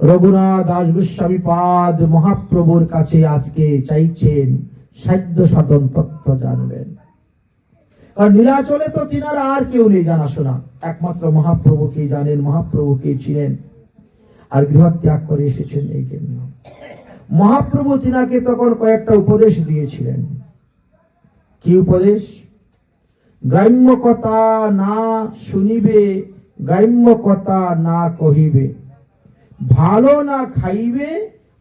রঘুনাথ দাস গোস্বামী পাদ মহাপ্রভুর কাছে আজকে চাইছেন সাধ্য সাধন তত্ত্ব জানবেন। আর নীলাচলে তো তিনারা আর কেউ নেই জানাশোনা, একমাত্র মহাপ্রভুকে জানেন, মহাপ্রভুকে ছিলেন। আর গৃহ ত্যাগ করে এসেছেন এই জন্য। মহাপ্রভু তিনাকে তখন কয়েকটা উপদেশ দিয়েছিলেন। কি উপদেশ? গ্রাম্য কথা না শুনিবে, গ্রাম্য কথা না কহিবে, ভালো না খাইবে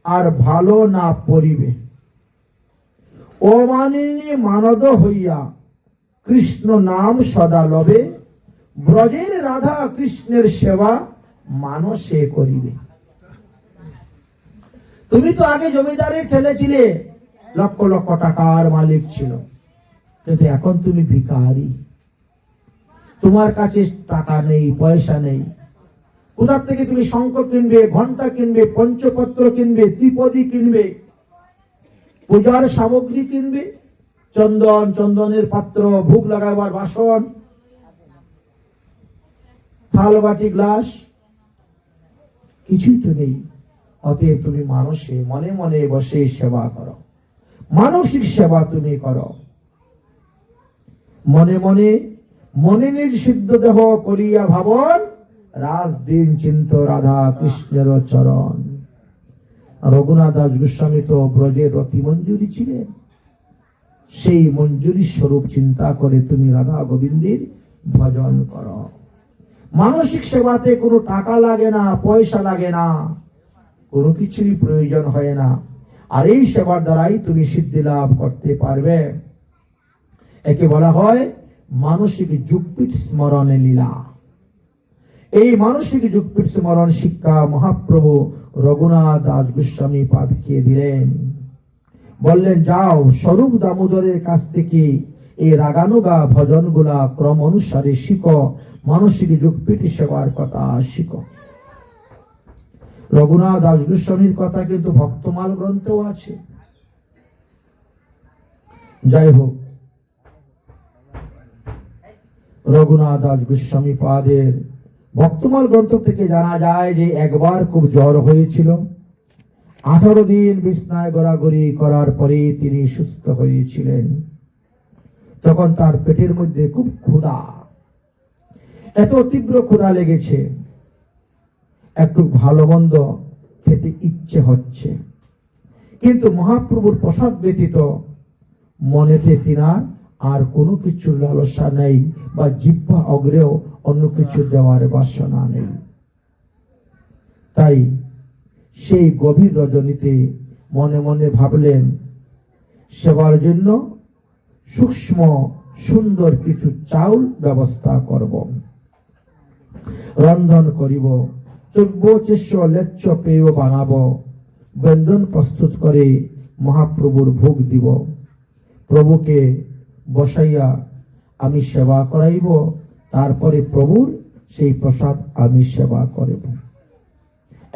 আর ভালো না পড়িবে, অমানিনী মানদ হইয়া কৃষ্ণ নাম সদা লবে, ব্রজের রাধা কৃষ্ণের সেবা মানসে করিবে। তুমি তো আগে জমিদারের ছেলে ছিলে, লক্ষ লক্ষ টাকার মালিক ছিল, কিন্তু এখন তুমি ভিখারি। তোমার কাছে টাকা নেই, পয়সা নেই। কোথা থেকে তুমি শঙ্খ কিনবে, ঘন্টা কিনবে, পঞ্চপত্র কিনবে, ত্রিপদী কিনবে, পূজার সামগ্রী কিনবে, চন্দন, চন্দনের পাত্র, ভোগ লাগাবার বাসন, থাল বাটি গ্লাস, কিছুই তো নেই। অতএব তুমি মানুষে মনে মনে বসে সেবা করো, মানসিক সেবা তুমি করো। মনে মনে মনে নির্সিদ্ধ দেহ করিয়া ভাবন, রাজ দিন চিন্ত রাধা কৃষ্ণের চরণ। রঘুনাথ দাস গোস্বামী তো ব্রজের রতি মঞ্জুরি ছিলেন। সেই মঞ্জুরি স্বরূপ চিন্তা করে তুমি রাধা গোবিন্দের ভজন করো। মানসিক সেবাতে কোনো টাকা লাগে না, পয়সা লাগে না, কোনো কিছুই প্রয়োজন হয় না। আর এই সেবার দ্বারাই তুমি সিদ্ধি লাভ করতে পারবে। একে বলা হয় মানসিক যুগপীঠ স্মরণে লীলা। এই মানসিক যুগপীঠ স্মরণ শিক্ষা মহাপ্রভু রঘুনাথ দাস গোস্বামী পাদকে দিলেন। বললেন, যাও স্বরূপ দামোদরের কাছ থেকে এই রাগানুগা ভজনগুলা ক্রম অনুসারে শিখো, মানসিক যুগপীঠ সেবার কথা শিখো। রঘুনাথ দাস গোস্বামীর কথা কিন্তু ভক্তমাল গ্রন্থেও আছে। যাই হোক, রঘুনাথ দাস গোস্বামী পাদের ভক্তমাল গ্রন্থ থেকে জানা যায় যে একবার খুব জ্বর হয়েছিল। 18 দিন বিছনায় গড়াগড়ি করার পরে তিনি সুস্থ হয়েছিলেন। তখন তার পেটের মধ্যে খুব ক্ষুধা, এত তীব্র ক্ষুধা লেগেছে, একটু ভালো মন্দ খেতে ইচ্ছে হচ্ছে, কিন্তু মহাপ্রভুর প্রসাদ ব্যতীত মনেতে তিনার আর কোনো কিছু লালসা নেই, বা জিহ্বা অগ্রেও অন্য কিছু দেওয়ার বাসনা নেই। তাই সেই গভীর রজনীতে মনে মনে ভাবলেন, সেবার জন্য সূক্ষ্ম সুন্দর কিছু চাউল ব্যবস্থা করব, রন্ধন করিব, চব্য লেচ্ছ পেয় বানাবো, ব্যঞ্জন প্রস্তুত করে মহাপ্রভুর ভোগ দিব, প্রভুকে বসাইয়া আমি সেবা করাইব, তারপরে প্রভুর সেই প্রসাদ আমি সেবা করিব।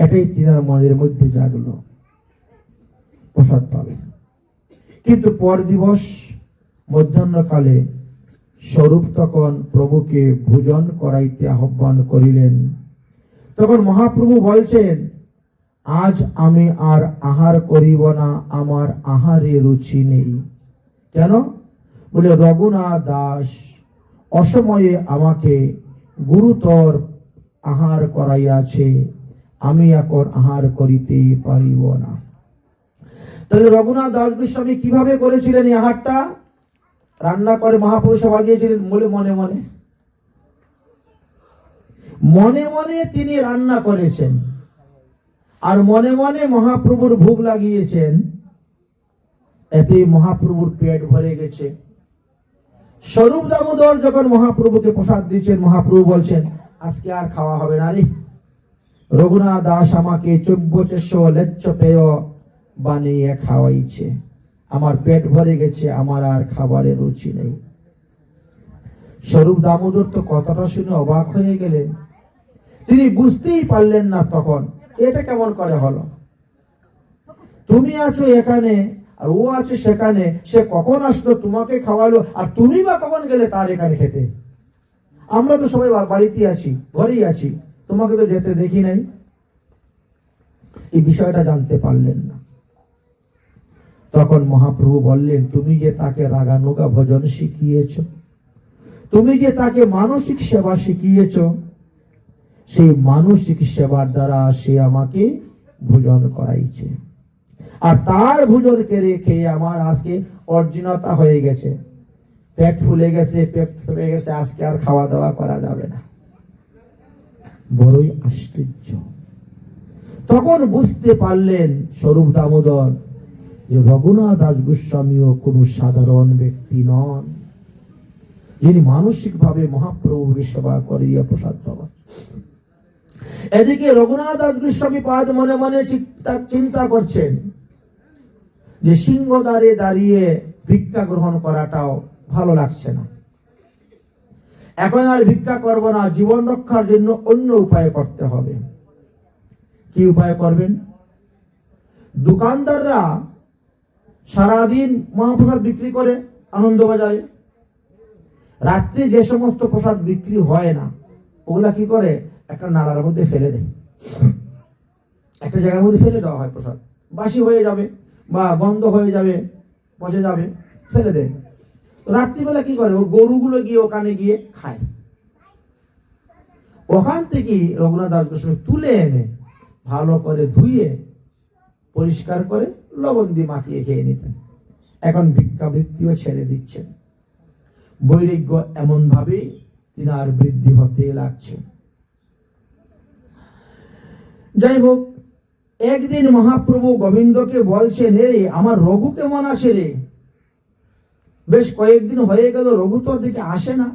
এটাই তিনার মনের মধ্যে জাগলো, প্রসাদ পাবেন। কিন্তু পর দিবস মধ্যাহ্নকালে স্বরূপ তখন প্রভুকে ভোজন করাইতে আহ্বান করিলেন। তখন মহাপ্রভু বলছেন, আজ আমি আর আহার করিব না, আমার আহারে রুচি নেই। কেন? বলে, রঘুনাথ দাস অসময়ে আমাকে গুরুতর আহার করাইয়াছে, আমি এখন আহার করিতে পারিব না। তাহলে রঘুনাথ দাস গোস্বামী কিভাবে করেছিলেন এই আহারটা? রান্না করে মহাপ্রভু সেবা দিয়েছিলেন বলে মনে মনে মনে মনে তিনি রান্না করেছেন, আর মনে মনে মহাপ্রভুর ভোগ লাগিয়েছেন। এতে মহাপ্রভুর পেট ভরে গেছে। স্বরূপ দামোদর যখন মহাপ্রভুকে প্রসাদ দিচ্ছেন, মহাপ্রভু বলছেন, আজকে আর খাওয়া হবে না রে, রঘুনাথ দাস আমাকে চব্য লেচ্ছ পেয় বানিয়ে খাওয়াইছে, আমার পেট ভরে গেছে, আমার আর খাবারের রুচি নেই। স্বরূপ দামোদর তো কথাটা শুনে অবাক হয়ে গেলেন। তিনি বুঝতেই পারলেন না তখন, এটা কেমন করে হলো? তুমি আছো এখানে আর ও আছে সেখানে, সে কখন আসলো তোমাকে খাওয়ালো, আর তুমি বা কখন গেলে তার এখানে খেতে? আমরা তো সবাই বাড়িতেই আছি, ঘরেই আছি, তোমাকে তো যেতে দেখি নাই। এই বিষয়টা জানতে পারলেন না। তখন মহাপ্রভু বললেন, তুমি যে তাকে রাগানুগা ভজন শিখিয়েছ, তুমি যে তাকে মানসিক সেবা শিখিয়েছ, সেই মানসিক সেবার দ্বারা সে আমাকে ভোজন করাইছে। আর তার ভোজনকে রেখে আমার আজকে অর্জনতা হয়ে গেছে, পেট ফুলে গেছে, পেট ফুলে গেছে, আজকে আর খাওয়া দাওয়া করা যাবে না। বড়ই আশ্চর্য। তখন বুঝতে পারলেন স্বরূপ দামোদর যে রঘুনাথ দাস গোস্বামীও কোন সাধারণ ব্যক্তি নন, যিনি মানসিক ভাবে মহাপ্রভুকে সেবা করিয়া প্রসাদ পাবেন। এদিকে রঘুনাথ দাস গোস্বামী পাদ মনে মনে চিন্তা করছেন যে সিংহদ্বারে দাঁড়িয়ে ভিক্ষা গ্রহণ করাটাও ভালো লাগছে না, এখন আর ভিক্ষা করব না, জীবন রক্ষার জন্য অন্য উপায় করতে হবে। কি উপায় করবেন? দোকানদাররা সারাদিন মহাপ্রসাদ বিক্রি করে আনন্দবাজারে, রাত্রে যে সমস্ত প্রসাদ বিক্রি হয় না ওগুলা কি করে, একটা নালার মধ্যে ফেলে দেয়, একটা জায়গার মধ্যে ফেলে দেওয়া হয়। প্রসাদ বাসি হয়ে যাবে বা বন্ধ হয়ে যাবে, বসে যাবে, ফেলে দেয়। রাত্রিবেলা কি করে, ও গরুগুলো গিয়ে ওখানে গিয়ে খায়। ওখান থেকে রঘুনাথ দাস গোস্বামী তুলে এনে ভালো করে ধুয়ে পরিষ্কার করে লবণ দিয়ে মাখিয়ে খেয়ে নিতেন। এখন ভিক্ষাবৃত্তিও ছেড়ে দিচ্ছেন। বৈরাগ্য এমন ভাবে তিনি আর বৃদ্ধি হতে লাগছে। যাই হোক, একদিন মহাপ্রভু গোবিন্দকে বলছেন, রে আমার রঘু কেমন আছে রে? বেশ কয়েকদিন হয়ে গেল, রঘু তো দিকে আসে না।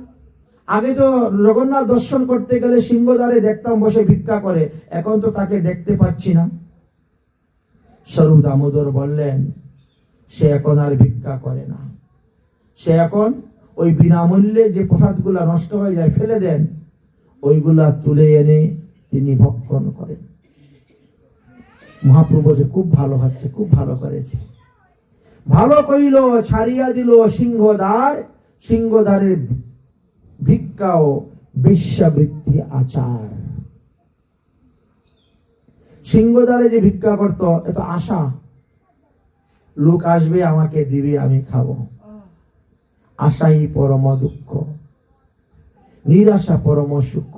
আগে তো জগন্নাথ দর্শন করতে গেলে সিংহদ্বারে দেখতাম বসে ভিক্ষা করে, এখন তো তাকে দেখতে পাচ্ছি না। স্বরূপ দামোদর বললেন, সে এখন আর ভিক্ষা করে না, সে এখন ওই বিনামূল্যে যে প্রসাদগুলা নষ্ট হয়ে যায় ফেলে দেন, ওইগুলা তুলে এনে তিনি ভক্ষণ করেন। মহাপ্রভু যে খুব ভালো হচ্ছে, খুব ভালো করেছে, ভালো কইল, ছাড়িয়া দিল সিংহদ্বার, সিংহদ্বারের ভিক্ষা ও বেশ্যাবৃত্তি আচার। সিংহদ্বারে যে ভিক্ষা করত, এত আশা, লোক আসবে আমাকে দিবে, আমি খাবো, আশাই পরম দুঃখ, নিরাশা পরম সুখ।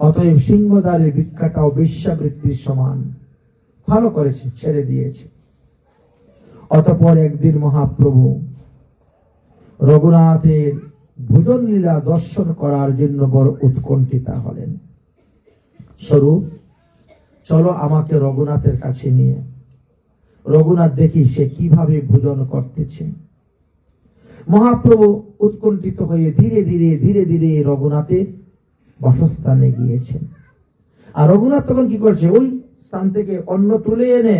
অতএব সিংহদ্বারের ভিক্ষাটাও বেশ্যাবৃত্তির সমান। ভালো করেছে, ছেড়ে দিয়েছে। অতঃপর একদিন মহাপ্রভু রঘুনাথের ভোজন লীলা দর্শন করার জন্য বড় উৎকণ্ঠিতা হলেন। স্বরূপ, চলো আমাকে রঘুনাথের কাছে নিয়ে। রঘুনাথ দেখি সে কিভাবে ভোজন করতেছে। মহাপ্রভু উৎকণ্ঠিত হয়ে ধীরে ধীরে ধীরে ধীরে রঘুনাথের বাসস্থানে গিয়েছেন। আর রঘুনাথ তখন কি করছে, ওই স্থান থেকে অন্ন তুলে এনে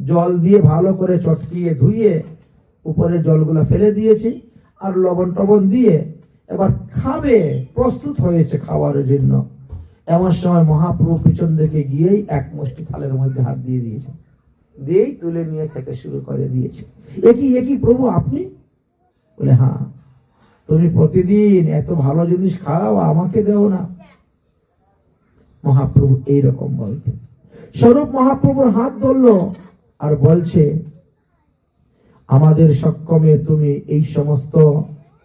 জল দিয়ে ভালো করে চটকিয়ে ধুয়ে উপরে জলগুলা ফেলে দিয়েছে, আর লবণ টবণ দিয়ে এবার খাবে, প্রস্তুত হয়েছে খাওয়ার জন্য। এমন সময় মহাপ্রভু পিছন দিকে গিয়েই এক মুষ্টি থালের মধ্যে হাত দিয়ে দিয়েছে, দিয়েই তুলে নিয়ে খেতে শুরু করে দিয়েছে। একই প্রভু আপনি? বলে, হ্যাঁ, তুমি প্রতিদিন এত ভালো জিনিস খাও, আমাকে দেও না। মহাপ্রভু এইরকম বলতেন। স্বরূপ মহাপ্রভুর হাত ধরলো আর বলছে, আমাদের সক্ষমে তুমি এই সমস্ত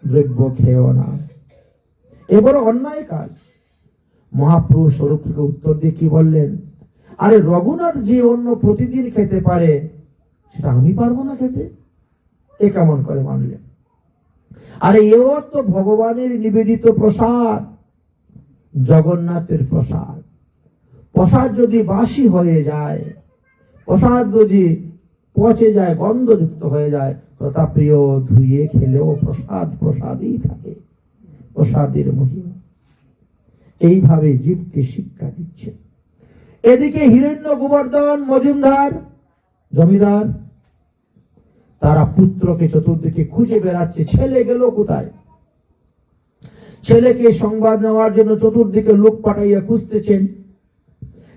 দ্রব্য খেও না, এ বড় অন্যায় কাজ। মহাপ্রভু স্বরূপকে উত্তর দিয়ে কি বললেন, আরে রঘুনাথ যে অন্য প্রতিদিন খেতে পারে, সেটা আমি পারবো না খেতে? এ কেমন করে মানলেন? আরে এও তো ভগবানের নিবেদিত প্রসাদ, জগন্নাথের প্রসাদ। প্রসাদ যদি বাসি হয়ে যায়, প্রসাদ যদি পচে যায়, গন্ধযুক্ত হয়ে যায়, তথাপিও ধুয়ে খেলেও প্রসাদ প্রসাদই থাকে, প্রসাদের মহিমা। এইভাবে জীবকে শিক্ষা দিচ্ছে। এদিকে হিরণ্য গোবর্ধন মজুমদার জমিদার, তারা পুত্রকে চতুর্দিকে খুঁজে বেড়াচ্ছে, ছেলে গেল কোথায়। ছেলেকে সংবাদ নেওয়ার জন্য চতুর্দিকে লোক পাঠাইয়া খুঁজতেছেন।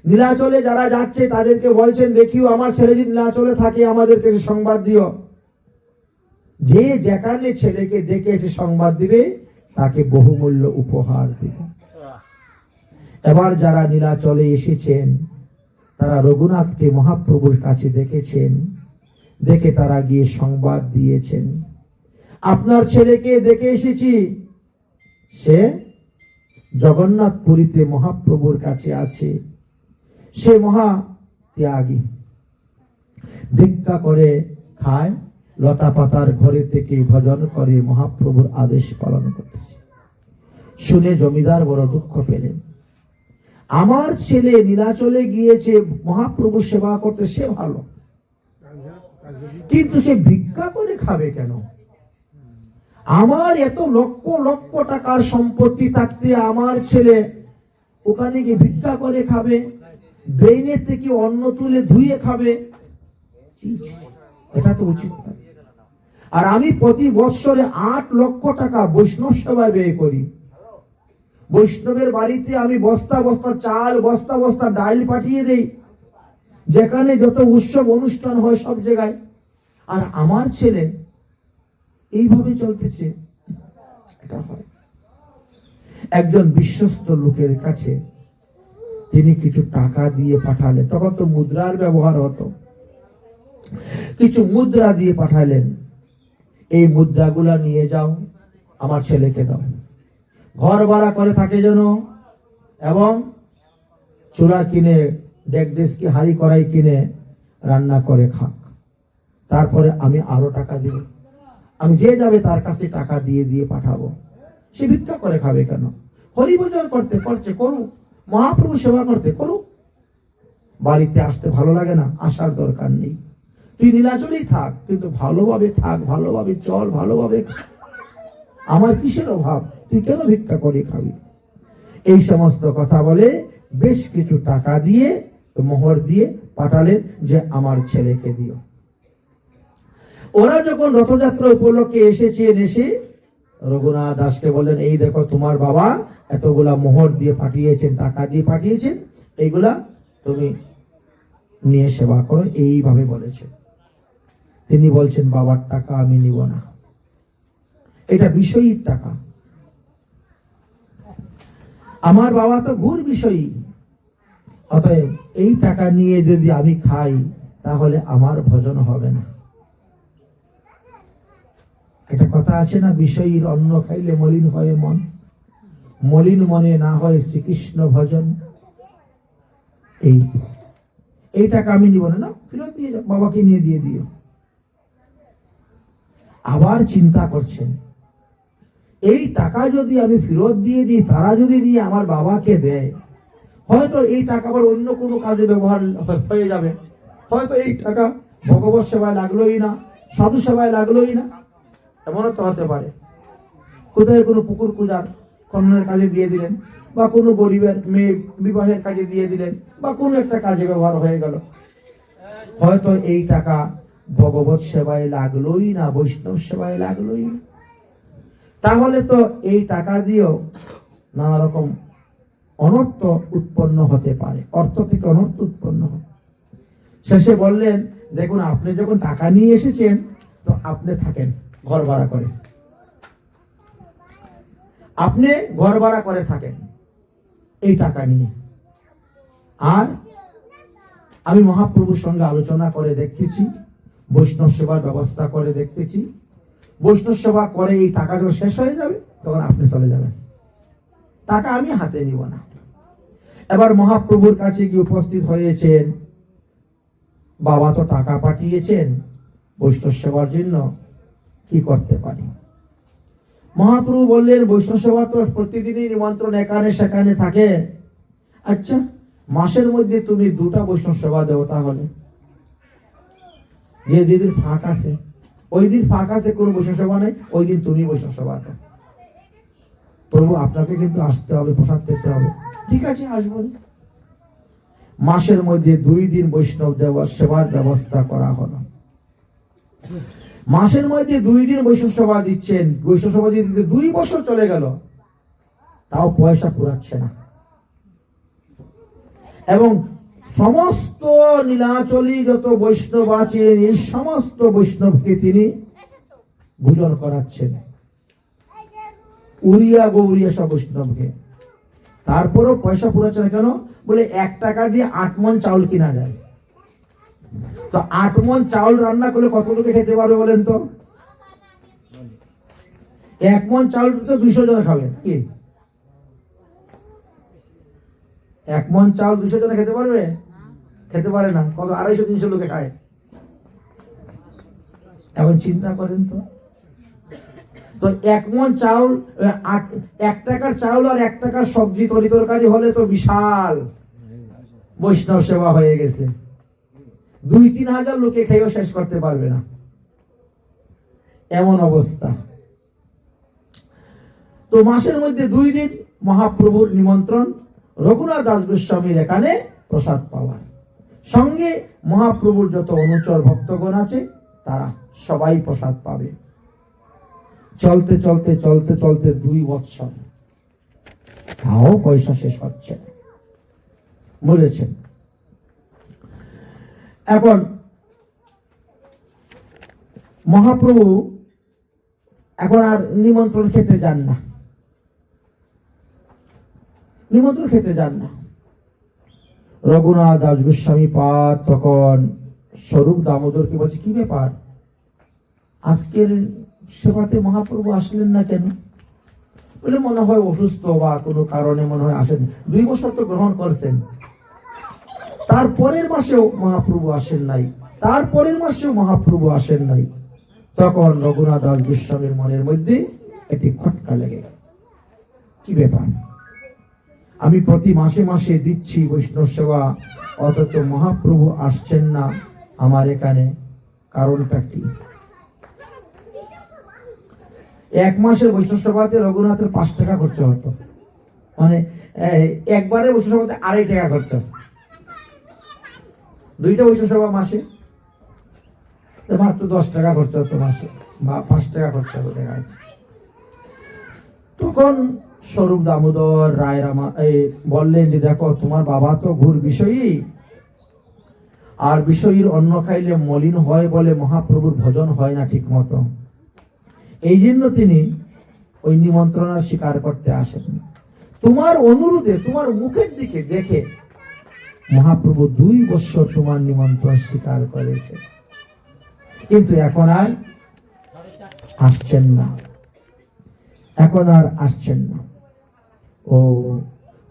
নীলাচলে যারা যাচ্ছে তাদেরকে বলছেন, দেখিও আমার ছেলে যদি নীলাচলে থাকে আমাদেরকে সংবাদ দিও। যে যেখানে ছেলেকে দেখে এসে সংবাদ দিবে তাকে বহুমূল্য উপহার দিবে। এবার যারা নীলাচলে এসেছেন তারা রঘুনাথকে মহাপ্রভুর কাছে দেখেছেন, দেখে তারা গিয়ে সংবাদ দিয়েছেন, আপনার ছেলেকে দেখে এসেছি, সে জগন্নাথ পুরীতে মহাপ্রভুর কাছে আছে, সে মহা ত্যাগী, ভিক্ষা করে খায়, লতা পাতার ঘরে থেকে ভজন করে মহাপ্রভুর আদেশ পালন করতেছে। শুনে জমিদার বড় দুঃখ পেলেন। আমার ছেলে নীলাচলে গিয়েছে মহাপ্রভু সেবা করতে, সে ভালো, কিন্তু সে ভিক্ষা করে খাবে কেন? আমার এত লক্ষ লক্ষ টাকার সম্পত্তি থাকতে আমার ছেলে ওখানে গিয়ে ভিক্ষা করে খাবে, ড্রেনের থেকে অন্ন তুলে ধুয়ে খাবে, এটা তো উচিত না। আর আমি প্রতি বৎসরে 8 লক্ষ টাকা বৈষ্ণব সেবায় ব্যয় করি। বৈষ্ণবের বাড়িতে আমি বস্তা বস্তা চাল, বস্তা বস্তা ডাল পাঠিয়ে দেই, যেখানে যত উৎসব অনুষ্ঠান হয় সব জায়গায়। আর আমার ছেলে এইভাবে চলতেছে, এটা হয়। একজন বিশ্বস্ত লোকের কাছে তিনি কিছু টাকা দিয়ে পাঠালেন, তখন তো মুদ্রার ব্যবহার হতো, কিছু মুদ্রা দিয়ে পাঠালেন, এই মুদ্রাগুলা নিয়ে যাও, আমার ছেলেকে দাও, ঘর ভাড়া করে থাকে যেন, এবং চূড়া কিনে, ডেকডেস কি হাড়ি কড়াই কিনে রান্না করে খাক, তারপরে আমি আরো টাকা দিব, আমি যে যাবে তার কাছে টাকা দিয়ে দিয়ে পাঠাবো। সে ভিক্ষা করে খাবে কেন? হরিভজন করতে করছে করুক, মহাপ্রভু সেবা করতে করুক। বাড়িতে আসতে ভালো লাগে না, আসার দরকার নেই, তুই নীলাচলেই থাক, কিন্তু ভালোভাবে থাক, ভালোভাবে চল, ভালোভাবে খা। আমার কিসের অভাব, তুই কেন ভিক্ষা করে খাবি? এই সমস্ত কথা বলে বেশ কিছু টাকা দিয়ে, মোহর দিয়ে পাঠালেন যে আমার ছেলেকে দিও। ওরা যখন রথযাত্রা উপলক্ষে এসেছেন, এসে রঘুনাথ দাসকে বললেন, এই দেখো তোমার বাবা এতগুলা মোহর দিয়ে পাঠিয়েছেন, টাকা দিয়ে পাঠিয়েছেন, এইগুলা তুমি নিয়ে সেবা করো, এইভাবে বলেছে। তিনি বলছেন, বাবার টাকা আমি নিব না, এটা বিষয়ীর টাকা, আমার বাবা তো ঘুর বিষয়ী, অতএব এই টাকা নিয়ে যদি আমি খাই তাহলে আমার ভজন হবে না। একটা কথা আছে না, বিষয়ীর অন্ন খাইলে মলিন হয় মন, মলিন মনে না হয় শ্রীকৃষ্ণ ভজন। এই টাকা আমি নিব না, ফেরত দিয়ে যাও, বাবাকে নিয়ে দিয়ে দিও। আবার চিন্তা করছেন, এই টাকা যদি আমি ফেরত দিয়ে দিই, তারা যদি নিয়ে আমার বাবাকে দেয়, হয়তো এই টাকা আবার অন্য কোনো কাজে ব্যবহার হয়ে যাবে, হয়তো এই টাকা ভগবত সেবায় লাগলোই না, সাধু সেবায় লাগলোই না, এমনও তো হতে পারে। কোথায় কোনো পুকুর পূজার খননের কাজে দিয়ে দিলেন, বা কোনো গরিবের মেয়ে বিবাহের কাজে দিয়ে দিলেন, বা কোনো একটা কাজে ব্যবহার হয়ে গেল, হয়তো এই টাকা ভগবত সেবায় লাগলোই না, বৈষ্ণব সেবায় লাগলোই না। তাহলে তো এই টাকা দিয়েও নানা রকম অনর্থ উৎপন্ন হতে পারে, অর্থ থেকে অনর্থ উৎপন্ন হয়। শেষে বললেন, দেখুন আপনি যখন টাকা নিয়ে এসেছেন, তো আপনি থাকেন ঘর ভাড়া করে, আপনি ঘর ভাড়া করে থাকেন এই টাকা নিয়ে। আর আমি মহাপ্রভুর সঙ্গে আলোচনা করে দেখতেছি, বৈষ্ণব সেবার ব্যবস্থা করে দেখতেছি, বৈষ্ণব সেবা করে এই টাকা যখন শেষ হয়ে যাবে তখন আপনি চলে যাবেন, টাকা আমি হাতে নিব না। এবার মহাপ্রভুর কাছে গিয়ে উপস্থিত হয়েছেন, বাবা তো টাকা পাঠিয়েছেন বৈষ্ণব সেবার জন্য, কি করতে পারি? মহাপ্রভু বললেন, বৈষ্ণব সেবা তো প্রতিদিনই নিমন্ত্রণ এখানে সেখানে থাকে, আচ্ছা মাসের মধ্যে তুমি 2টা বৈষ্ণব সেবা দেও, তাহলে যে যেদিন ফাঁক আছে, ওই দিন ফাঁক আছে, কোনো বৈষ্ণব সেবা নেই, ওই দিন তুমি বৈষ্ণব সেবা দাও। প্রভু আপনাকে কিন্তু আসতে হবে, প্রসাদ পেতে হবে। ঠিক আছে, আসবো। মাসের মধ্যে 2 দিন বৈষ্ণব সেবার ব্যবস্থা করা হলো। মাসের মধ্যে 2 দিন বৈষ্ণব সেবা দিচ্ছেন, বৈষ্ণব সেবা দিতে 2 বছর চলে গেল, তাও পয়সা পুরাচ্ছে না। এবং সমস্ত নীলাচলী যত বৈষ্ণব আছেন, এই সমস্ত বৈষ্ণবকে তিনি ভোজন করাচ্ছেন, উড়িয়া গৌরিয়া সব বৈষ্ণবকে, তারপরও পয়সা পুরাচ্ছে না। কেন? বলে 1 টাকা দিয়ে 8 মণ চাউল কিনা যায়। তো 8 মণ চাউল রান্না করলে কত লোকে খেতে পারবে বলেন তো? 1 মণ চাউল তো 200 জন খাবে কি? 1 মণ চাউল 200 জন খেতে পারবে? খেতে পারে না। কত 250-300 লোকে খায়। এখন চিন্তা করেন তো। তো 1 মণ চাউল 1 টাকার চাউল আর 1 টাকার সবজি তরকারি হলে তো বিশাল বৈষ্ণব সেবা হয়ে গেছে। 2-3 হাজার লোকে খেয়েও শেষ করতে পারবে না, এমন অবস্থা। তো মাসের মধ্যে 2 দিন মহাপ্রভুর নিমন্ত্রণ, রঘুনাথ দাস গোস্বামীর এখানে প্রসাদ পাওয়ার সঙ্গে মহাপ্রভুর যত অনুচর ভক্তগণ আছে তারা সবাই প্রসাদ পাবে। চলতে চলতে চলতে চলতে 2 বৎসর, তাও পয়সা শেষ হচ্ছে না, বলেছেন। এখন মহাপ্রভু এখন আর নিমন্ত্রণ খেতে যান না, নিমন্ত্রণ খেতে যান না। রঘুনাথ দাস গোস্বামী পাদ তখন স্বরূপ দামোদরকে বলছে, কি ব্যাপার, আজকের সেবাতে মহাপ্রভু আসলেন না কেন? বলে, মনে হয় অসুস্থ বা কোনো কারণে মনে হয় আসেন। 2 বছর তো গ্রহণ করছেন, তারপরের মাসেও মহাপ্রভু আসেন নাই, তারপরের মাসেও মহাপ্রভু আসেন নাই। তখন রঘুনাথ দাস গোস্বামীর মনের মধ্যে একটি খটকা লেগে গেল, কি ব্যাপার, আমি প্রতি মাসে মাসে দিচ্ছি বৈষ্ণব সেবা, অথচ মহাপ্রভু আসছেন না আমার এখানে, কারণটা কি? 1 মাসের বৈষ্ণব সেবাতে রঘুনাথের 5 টাকা খরচা হতো, মানে একবারে বৈষ্ণব সেবাতে 2.5 টাকা খরচা। 2টা বৈষ্ণব সেবা মাসে মাত্র 10 টাকা খরচা হতো মাসে, বা 5 টাকা খরচা হতো দেখা যাচ্ছে। তখন স্বরূপ দামোদর রায় বললেন যে, দেখো তোমার বাবা তো ঘোর বিষয়ী, আর বিষয়ীর অন্ন খাইলে মলিন হয় বলে মহাপ্রভুর ভজন হয় না ঠিক মতো, এই জন্য তিনি ওই নিমন্ত্রণ স্বীকার করতে আসেন। তোমার অনুরোধে, তোমার মুখের দিকে দেখে মহাপ্রভু 2 বছর তোমার নিমন্ত্রণ স্বীকার করেছে, কিন্তু এখন আর আসছেন না, এখন আর আসছেন না। ও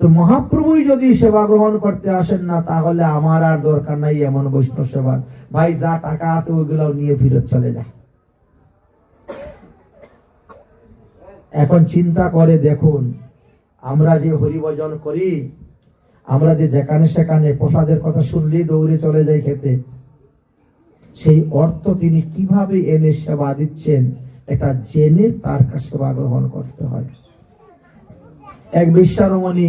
তো মহাপ্রভুই যদি সেবা গ্রহণ করতে আসেন না, তাহলে আমার আর দরকার নাই এমন বৈষ্ণব সেবা। ভাই, যা টাকা আছে ওইগুলো নিয়ে ফিরত চলে যায়। এখন চিন্তা করে দেখুন, আমরা যে হরিভজন করি, আমরা যে যেখানে সেখানে প্রসাদের কথা শুনলেই দৌড়ে চলে যাই খেতে, সেই অর্থ তিনি কিভাবে এনে সেবা দিচ্ছেন এটা জেনে তার কাছে সেবা গ্রহণ করতে হয়। এক বিশ্বারমণি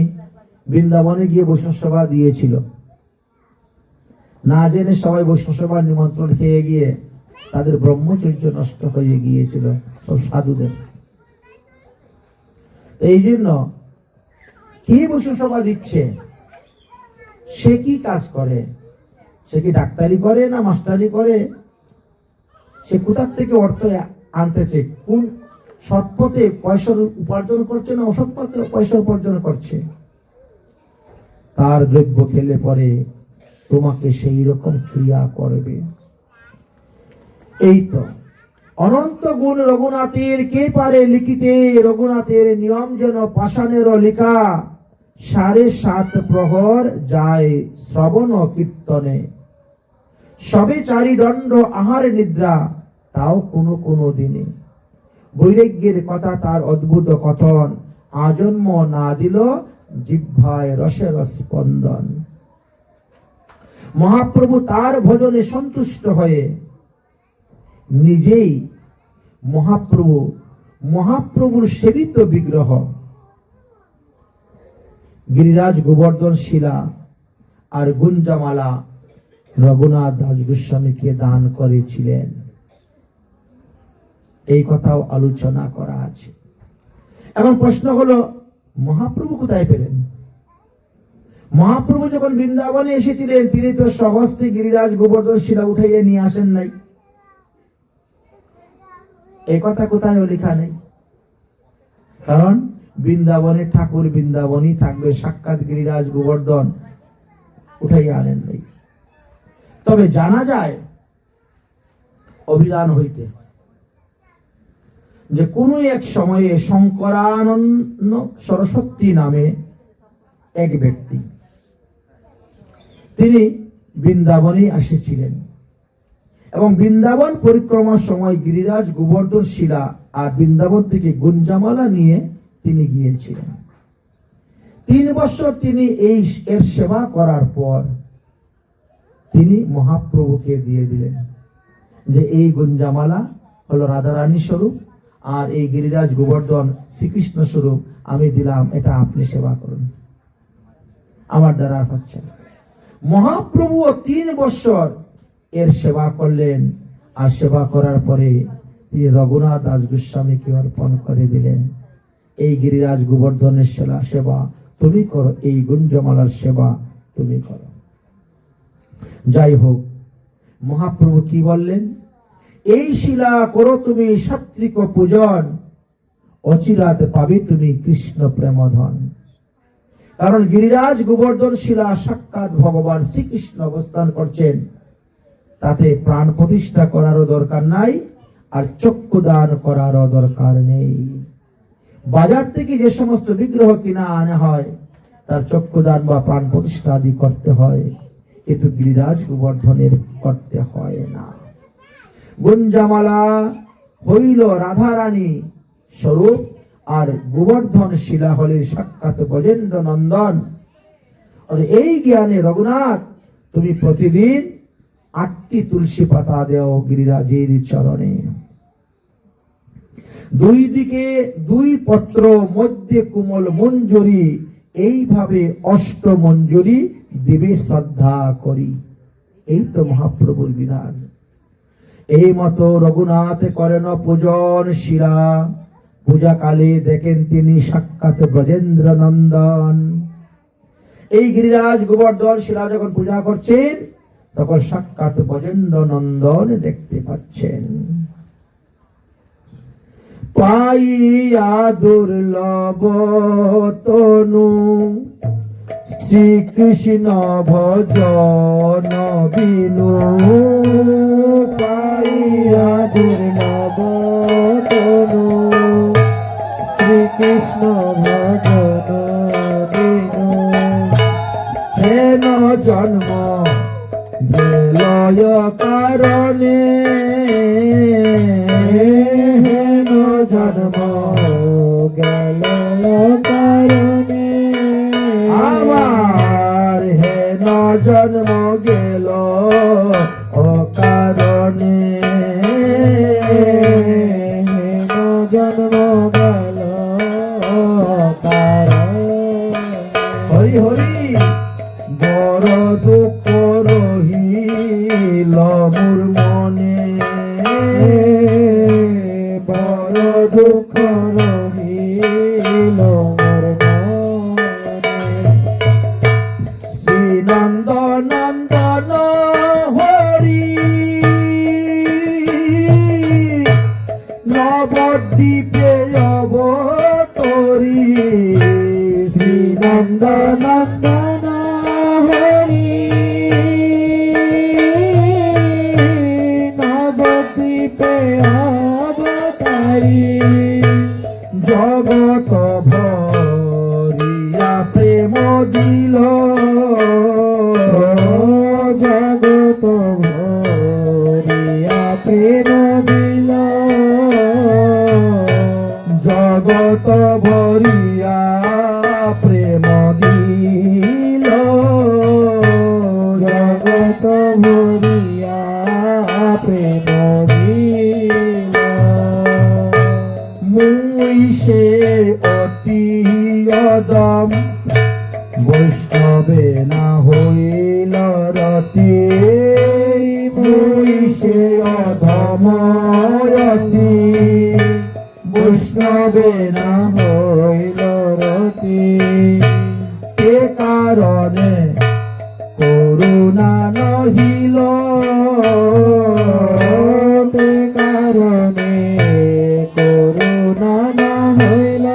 বৃন্দাবনে গিয়ে বৈষ্ণব সেবা দিয়েছিল, না জেনে সবাই বৈষ্ণব সেবার নিমন্ত্রণ খেয়ে গিয়ে তাদের ব্রহ্মচর্য নষ্ট হয়ে গিয়েছিল সব সাধুদের। এই জন্য কি বৈষ্ণব সেবা দিচ্ছে, সে কি কাজ করে, সে কি ডাক্তারি করে না মাস্টারি করে, সে কোথার থেকে অর্থ আনতেছে, কোন সৎপথে পয়সা উপার্জন করছে না অসৎ পথে পয়সা উপার্জন করছে, তার দ্রব্য খেলে পরে তোমাকে সেই রকম ক্রিয়া করবে। এই তো অনন্ত গুণ রঘুনাথের কে পারে লিখিতে, রঘুনাথের নিয়ম যেন পাষাণের লেখা, 7.5 প্রহর যায় শ্রবণ কীর্তনে, সবে 4 দণ্ড আহার নিদ্রা, তাও কোনো কোনো দিনে, বৈরাগ্যের কথা তার অদ্ভুত কথন, আজন্ম না দিল জিহ্বায় রসের স্পন্দন। মহাপ্রভু তার ভজনে সন্তুষ্ট হয়ে নিজেই মহাপ্রভুর সেবিত বিগ্রহ গিরিরাজ গোবর্ধন শিলা আর গুঞ্জামালা রঘুনাথ দাস গোস্বামীকে দান করেছিলেন। এই কথাও আলোচনা করা আছে। এখন প্রশ্ন হলো, মহাপ্রভু কোথায় পেলেন? মহাপ্রভু যখন বৃন্দাবনে এসেছিলেন, তিনি তো সহস্তে গিরিরাজ গোবর্ধন শিলা উঠাইয়ে নিয়ে আসেন নাই, এই কথা কোথায় লেখা নেই। কারণ বৃন্দাবনের ঠাকুর বৃন্দাবনই থাকবে, সাক্ষাৎ গিরিরাজ গোবর্ধন উঠাইয়া আনেন নাই। তবে জানা যায় অভিধান হইতে যে কোনো এক সময়ে শঙ্করানন্দ সরস্বতী নামে এক ব্যক্তি, তিনি বৃন্দাবনে আসিছিলেন এবং বৃন্দাবন পরিক্রমার সময় গিরিরাজ গোবর্ধন শিলা আর বৃন্দাবন থেকে গুঞ্জামালা নিয়ে তিনি গিয়েছিলেন। 3 বছর তিনি এর সেবা করার পর তিনি মহাপ্রভুকে দিয়ে দিলেন যে এই গুঞ্জামালা হলো রাধারানী স্বরূপ আর এই গিরিরাজ গোবর্ধন শ্রীকৃষ্ণ স্বরূপ, আমি দিলাম, এটা আপনি সেবা করুন, আমার দ্বারা হচ্ছে না। মহাপ্রভু 3 বছর এর সেবা করলেন আর সেবা করার পরে তিনি রঘুনাথ দাস গোস্বামীকে অর্পণ করে দিলেন, এই গিরিরাজ গোবর্ধনের সেবা তুমি করো, এই গুঞ্জমালার সেবা তুমি করো। যাই হোক, মহাপ্রভু কি বললেন, এই শিলা করো তুমি সাত্বিক পূজন, অচিরাতে পাবে তুমি কৃষ্ণ প্রেমধন। কারণ গিরিরাজ গোবর্ধন শিলা সাক্ষাৎ ভগবান শ্রীকৃষ্ণ অবস্থান করছেন, তাতে প্রাণ প্রতিষ্ঠা করারও দরকার নাই আর চক্ষুদান করারও দরকার নেই। বাজার থেকে যে সমস্ত বিগ্রহ কিনা আনা হয় তার চক্ষুদান বা প্রাণ প্রতিষ্ঠা আদি করতে হয়, কিন্তু গিরিরাজ গোবর্ধনের করতে হয় না। গুঞ্জামালা হইল রাধারানী স্বরূপ আর গোবর্ধন শিলা হলে সাক্ষাৎ ব্রজেন্দ্র নন্দন। এই জ্ঞানে রঘুনাথ তুমি প্রতিদিন 8টি তুলসী পাতা দেও গিরিরাজের চরণে, 2 দিকে 2 পত্র, মধ্যে কোমল মঞ্জুরি, এইভাবে 8 মঞ্জুরি দিবে শ্রদ্ধা করি। এই তো মহাপ্রভুর বিধান। এই মতো রঘুনাথ করেন পূজন শিলা, পূজা কালে দেখেন তিনি সাক্ষাৎ ব্রজেন্দ্র নন্দন। এই গিরিরাজ গোবর্ধন শিলা যখন পূজা করছেন তখন সাক্ষাৎ ব্রজেন্দ্র নন্দন দেখতে পাচ্ছেন। পাইয়া দুর্লভ তনু শ্রীকৃষ্ণ ভজন বিনু, পাইয়া দুর্লভ তনু শ্রীকৃষ্ণ ভজন বিনু, হেন জন্ম বিলয় কারণে, হেন জন্ম গেল কারণে, আমার হেন জন্ম গেল অকারণে, হেন জন্ম গেল কারণে। হরি হরি, বড় দুঃখ রহিল মোর মনে, বড় দুঃখ রহিল মোর মনে। শ্রীনন্দ নন্দন হরি নবদ্বীপে অবতরি, শ্রীনন্দ নন্দন হরি নবদ্বীপে অবতারি, জগত ভরিয়া প্রেম দিল, জগত ভরিয়া প্রেম দিল, জগত ভরিয়া প্রেম দিল, জগত ভরিয়া প্রেম দিল। মুই সে অতি অদম বৈষ্ণবে না হইল রতি, মুই সে অধম রতি বৈষ্ণবে না হইল রতি, কে কারণে করুণা নহিল, তে কারণে করুণা না হইল,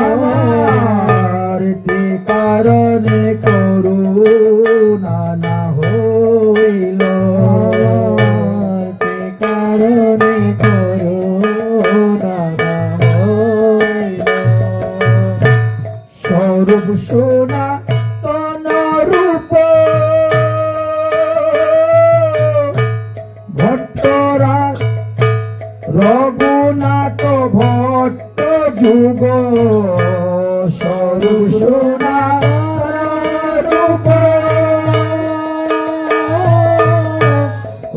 আমার তে কারণে করুণা না হইল, কে কারণে করুণা না হইল। স্বরূপ সোনা তন রূপ ভট্টরা রঘুনাথ ভট্ট যুগ, স্বরূপ সোনা রূপ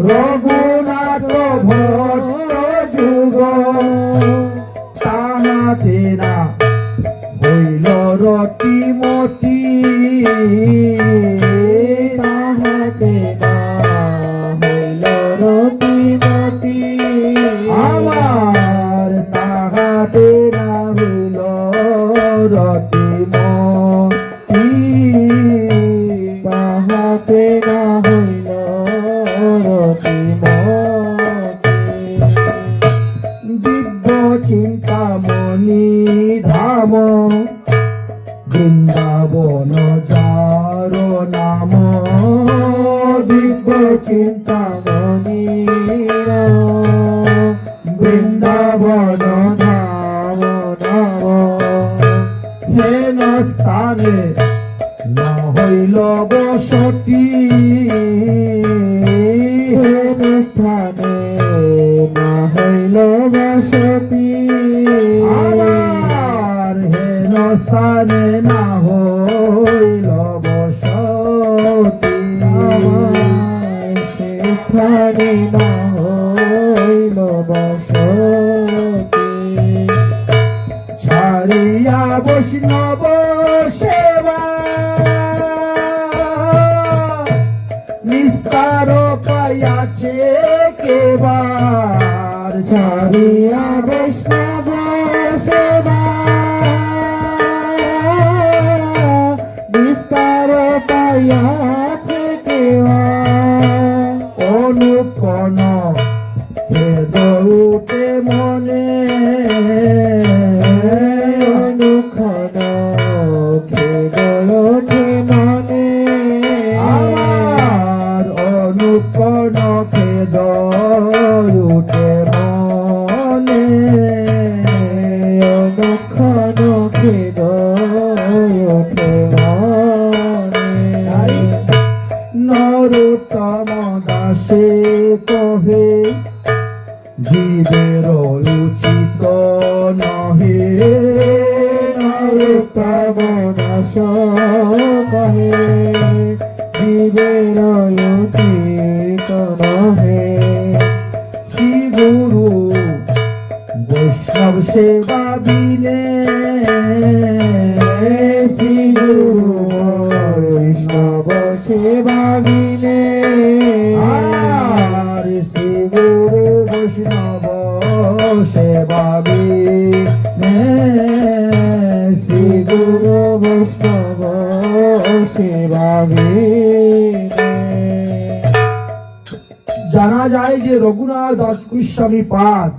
রঘুনাথ ভট্ট যুগ, তাহাতে না হইল রতিমতি, তাহাতে না হইল রতিমতি। আমার তাহাতে না হইল রতিমতি, তাহাতে না হইল রতিমতি। দিব্য চিন্তামণি ধাম বৃন্দাবন যার নাম, দিব্য চিন্তামণি বৃন্দাবন নাম নাম হেন স্থানে না হইল বসতি, হেন স্থানে না হইল বসতি। আমার হেন স্থানে না হইল বসতি, আমার সে স্থানে না হইল বসতি। ছাড়িয়া বৈষ্ণব সেবা নিস্তার পাইয়াছে কেবার, ছাড়িয়া বৈষ্ণব সেবা বিস্তার পাইয়াছে কেবা। অনুকন খেদ উঠে মনে, অনুক্ষণ খেদ ওঠে মনে। আমার অনুকন খেদ উঠে মনে, অনুক্ষণ খেদ ওঠে মনে। নরোত্তম দাসে কহে জীবের উচিত নহে, নরোত্তম দাস কহে জীবের উচিত নহে। শ্রী গুরু বৈষ্ণব সেবা বিনে, শ্রী গুরু বৈষ্ণব সেবা বিনে। আর শ্রী গুরু বৈষ্ণব সেবা বিনে, শ্রী গুরু বৈষ্ণব সেবা বিনে। জানা যায় যে রঘুনাথ দাস গোস্বামী পাদ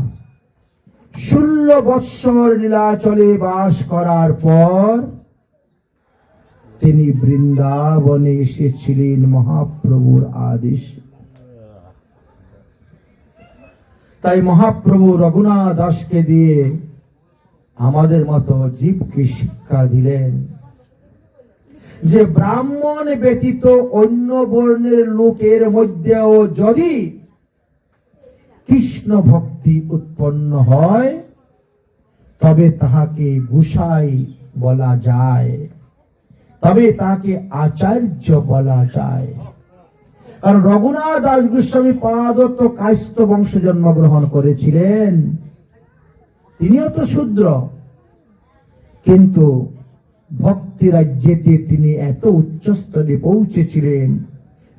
16 বৎসর নীলাচলে বাস করার পর তিনি বৃন্দাবনে এসেছিলেন মহাপ্রভুর আদেশ। তাই মহাপ্রভু রঘুনাথ দাসকে দিয়ে আমাদের মতো জীবকে শিক্ষা দিলেন যে ব্রাহ্মণ ব্যতীত অন্য বর্ণের লোকের মধ্যেও যদি কৃষ্ণ ভক্তি উৎপন্ন হয় তবে তাহাকে গোসাই বলা যায়, তবে তাকে আচার্য বলা যায়। কারণ রঘুনাথ দাস গোস্বামী পাদ তো কায়স্থ বংশে জন্মগ্রহণ করেছিলেন, তিনিও তো শূদ্র, কিন্তু ভক্তি রাজ্যেতে তিনি এত উচ্চস্তরে পৌঁছেছিলেন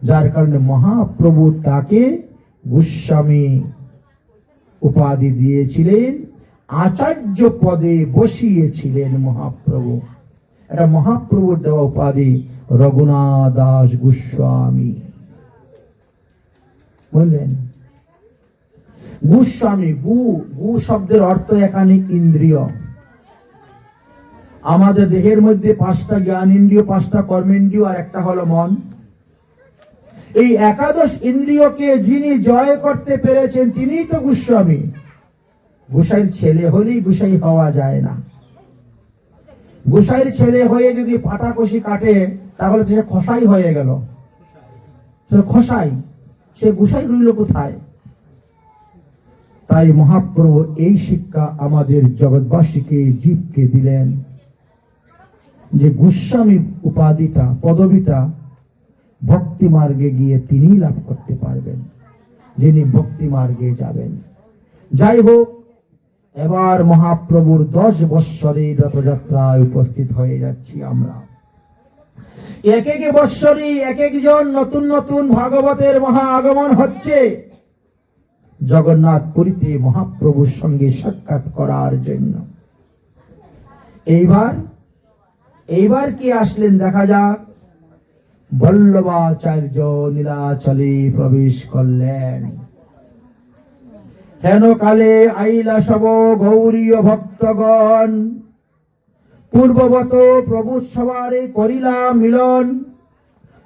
যার কারণে মহাপ্রভু তাকে গোস্বামী উপাধি দিয়েছিলেন, আচার্য পদে বসিয়েছিলেন মহাপ্রভু। এটা মহাপ্রভুর দেওয়া উপাধি রঘুনাথ দাস গোস্বামী। বললেন গোস্বামী, গু শব্দের অর্থ এখানে ইন্দ্রিয়। আমাদের দেহের মধ্যে 5টা জ্ঞান ইন্দ্রিয়, 5টা কর্মেন্দ্রিয় আর একটা হলো মন। এই একাদশ ইন্দ্রিয়কে যিনি জয় করতে পেরেছেন তিনিই তো গোস্বামী। গোসাইয়ের ছেলে হলেই গোসাই হওয়া যায় না। গোসাইয়ের ছেলে হয়ে যদি পাটাকষি কাটে তাহলে সে খসাই হয়ে গেল, সে খসাই, সে গোসাই রইল কোথায়? তাই মহাপ্রভু এই শিক্ষা আমাদের জগৎবাসীকে, জীবকে দিলেন যে গোস্বামী উপাধিটা, পদবিটা ভক্তি মার্গে গিয়ে তিনি লাভ করতে পারবেন, যিনি ভক্তি মার্গে যাবেন। যাই হোক, এবার মহাপ্রভুর 10 বৎসরের রথযাত্রায় উপস্থিত হয়ে যাচ্ছি আমরা। এক এক বৎসরে এক একজন নতুন নতুন ভাগবতের মহা আগমন হচ্ছে জগন্নাথ পুরীতে মহাপ্রভুর সঙ্গে সাক্ষাৎ করার জন্য। এইবার কি আসলেন দেখা যাক। বল্লভাচার্য নীলাচলে প্রবেশ করলেন। হেন কালে আইলা সব গৌরীয় ভক্তগণ, পূর্ববত প্রভু সবারে করিলা মিলন,